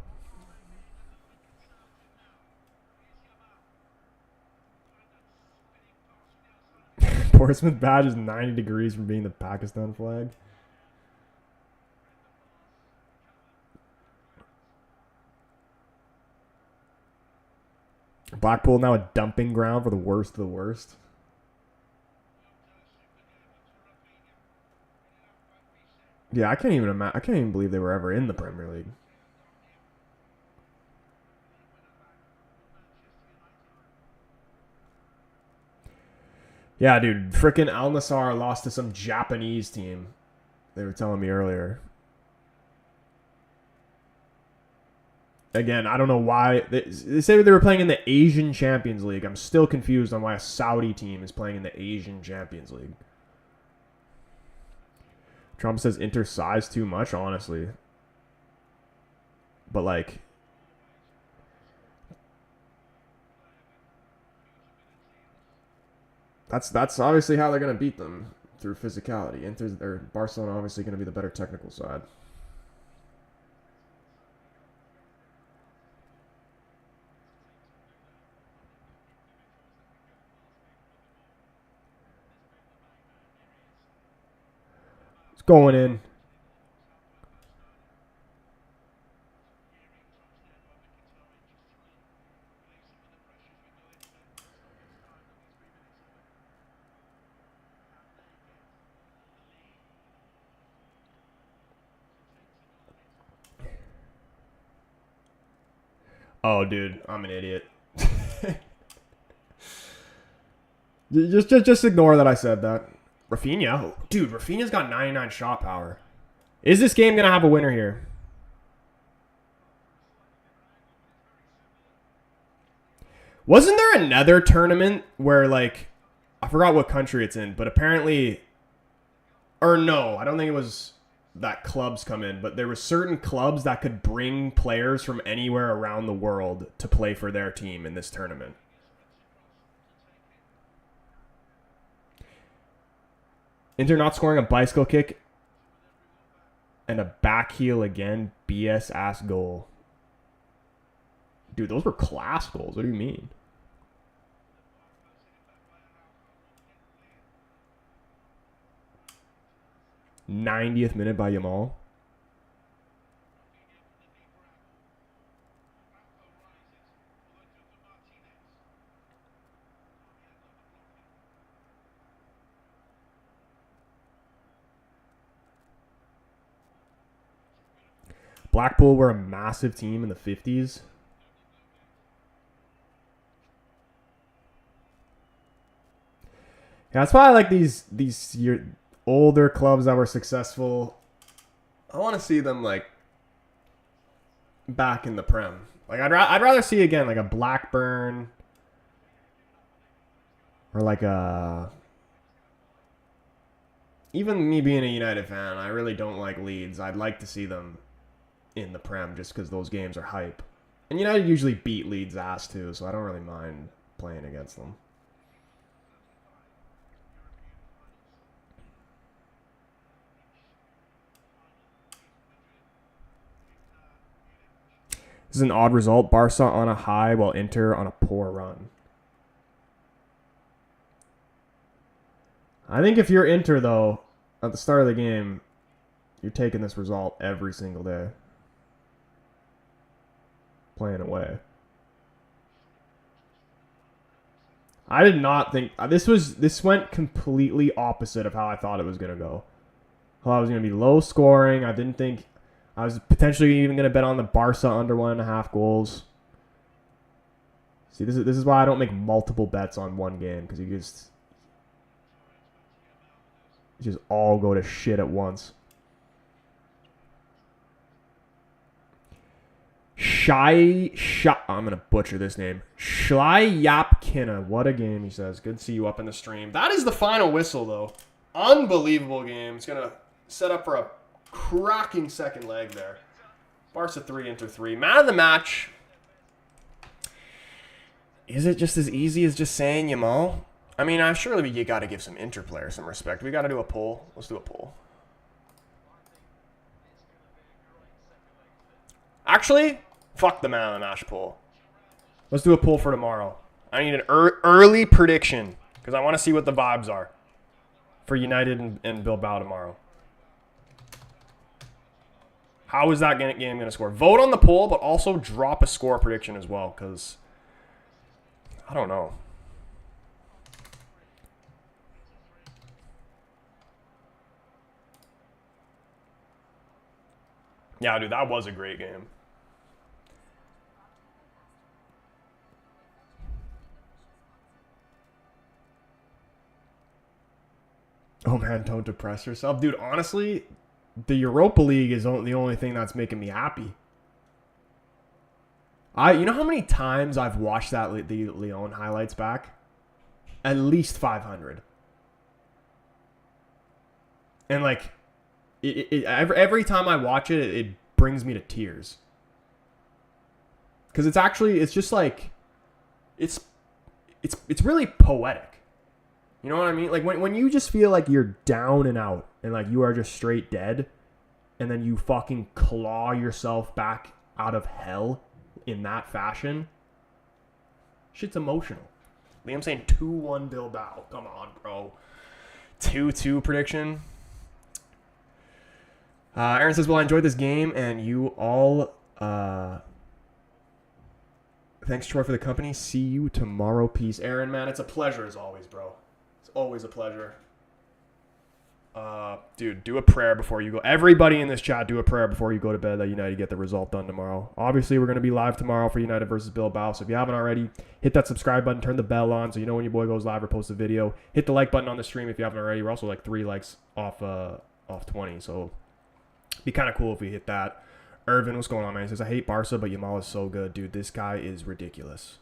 Portsmouth badge is 90 degrees from being the Pakistan flag. Blackpool now a dumping ground for the worst of the worst. Yeah, I can't even believe they were ever in the Premier League. Yeah, dude, frickin' Al Nassr lost to some Japanese team. They were telling me earlier. Again, I don't know why. They say they were playing in the Asian Champions League. I'm still confused on why a Saudi team is playing in the Asian Champions League. Trump says Inter size too much, honestly. But, like, that's obviously how they're going to beat them, through physicality. Barcelona obviously going to be the better technical side. Going in. Oh, dude, I'm an idiot. Just ignore that I said that. Rafinha? Dude, Rafinha's got 99 shot power. Is this game going to have a winner here? Wasn't there another tournament where, like, I forgot what country it's in, but apparently, or no, I don't think it was that clubs come in, but there were certain clubs that could bring players from anywhere around the world to play for their team in this tournament. Inter not scoring a bicycle kick and a back heel again. BS ass goal. Dude, those were class goals. What do you mean? '90th minute by Yamal. Blackpool were a massive team in the 50s. Yeah, that's why I like these older clubs that were successful. I want to see them like back in the Prem. Like I'd rather see again like a Blackburn or like a. Even me being a United fan, I really don't like Leeds. I'd like to see them in the Prem just because those games are hype. And United usually beat Leeds' ass too, so I don't really mind playing against them. This is an odd result. Barca on a high while Inter on a poor run. I think if you're Inter, though, at the start of the game, you're taking this result every single day. Playing away. I did not think... This went completely opposite of how I thought it was going to go. I thought it was going to be low scoring. I didn't think... I was potentially even going to bet on the Barca under 1.5 goals. See, this is why I don't make multiple bets on one game, because you just all go to shit at once. I'm going to butcher this name. Shlyapkina. What a game, he says. Good to see you up in the stream. That is the final whistle, though. Unbelievable game. It's going to set up for a cracking second leg there. Barca 3, Inter 3. Man of the match. Is it just as easy as just saying Yamal? I mean, surely you got to give some Inter players some respect. We got to do a poll. Let's do a poll. Actually, fuck the man of the match poll. Let's do a poll for tomorrow. I need an early prediction because I want to see what the vibes are for United and Bilbao tomorrow. How is that game going to score? Vote on the poll, but also drop a score prediction as well, because I don't know. Yeah, dude, that was a great game. Oh, man, don't depress yourself. Dude, honestly... The Europa League is the only thing that's making me happy. You know how many times I've watched the Lyon highlights back? At least 500. And like, every time I watch it, it brings me to tears. Because it's just like, it's really poetic. You know what I mean? Like when you just feel like you're down and out and like you are just straight dead and then you fucking claw yourself back out of hell in that fashion, shit's emotional. Liam saying 2-1 Bilbao. Come on, bro. 2-2 prediction. Aaron says, well, I enjoyed this game and you all... Thanks, Troy, for the company. See you tomorrow. Peace. Aaron, man, it's a pleasure as always, bro. Always a pleasure. Dude, do a prayer before you go. Everybody in this chat, do a prayer before you go to bed that United get the result done tomorrow. Obviously, we're going to be live tomorrow for United versus Bilbao. So if you haven't already, hit that subscribe button, turn the bell on so you know when your boy goes live or posts a video. Hit the like button on the stream if you haven't already. We're also like 3 likes off 20. So it'd be kind of cool if we hit that. Irvin, what's going on, man? He says, I hate Barca, but Yamal is so good. Dude, this guy is ridiculous.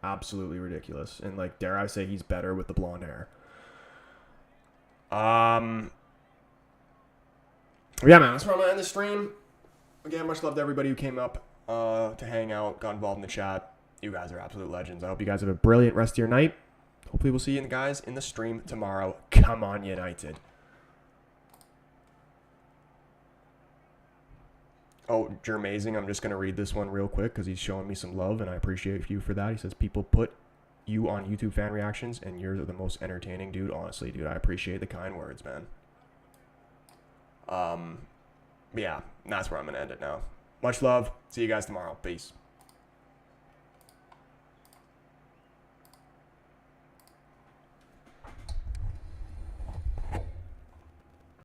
Absolutely ridiculous. And, like, dare I say he's better with the blonde hair. Yeah, man, that's where I'm going to end the stream. Again, much love to everybody who came up to hang out, got involved in the chat. You guys are absolute legends. I hope you guys have a brilliant rest of your night. Hopefully we'll see you guys in the stream tomorrow. Come on, United. Oh, Jermazing, I'm just going to read this one real quick because he's showing me some love, and I appreciate you for that. He says, people put you on YouTube fan reactions, and you're the most entertaining, dude. Honestly, dude, I appreciate the kind words, man. Yeah, that's where I'm going to end it now. Much love. See you guys tomorrow. Peace.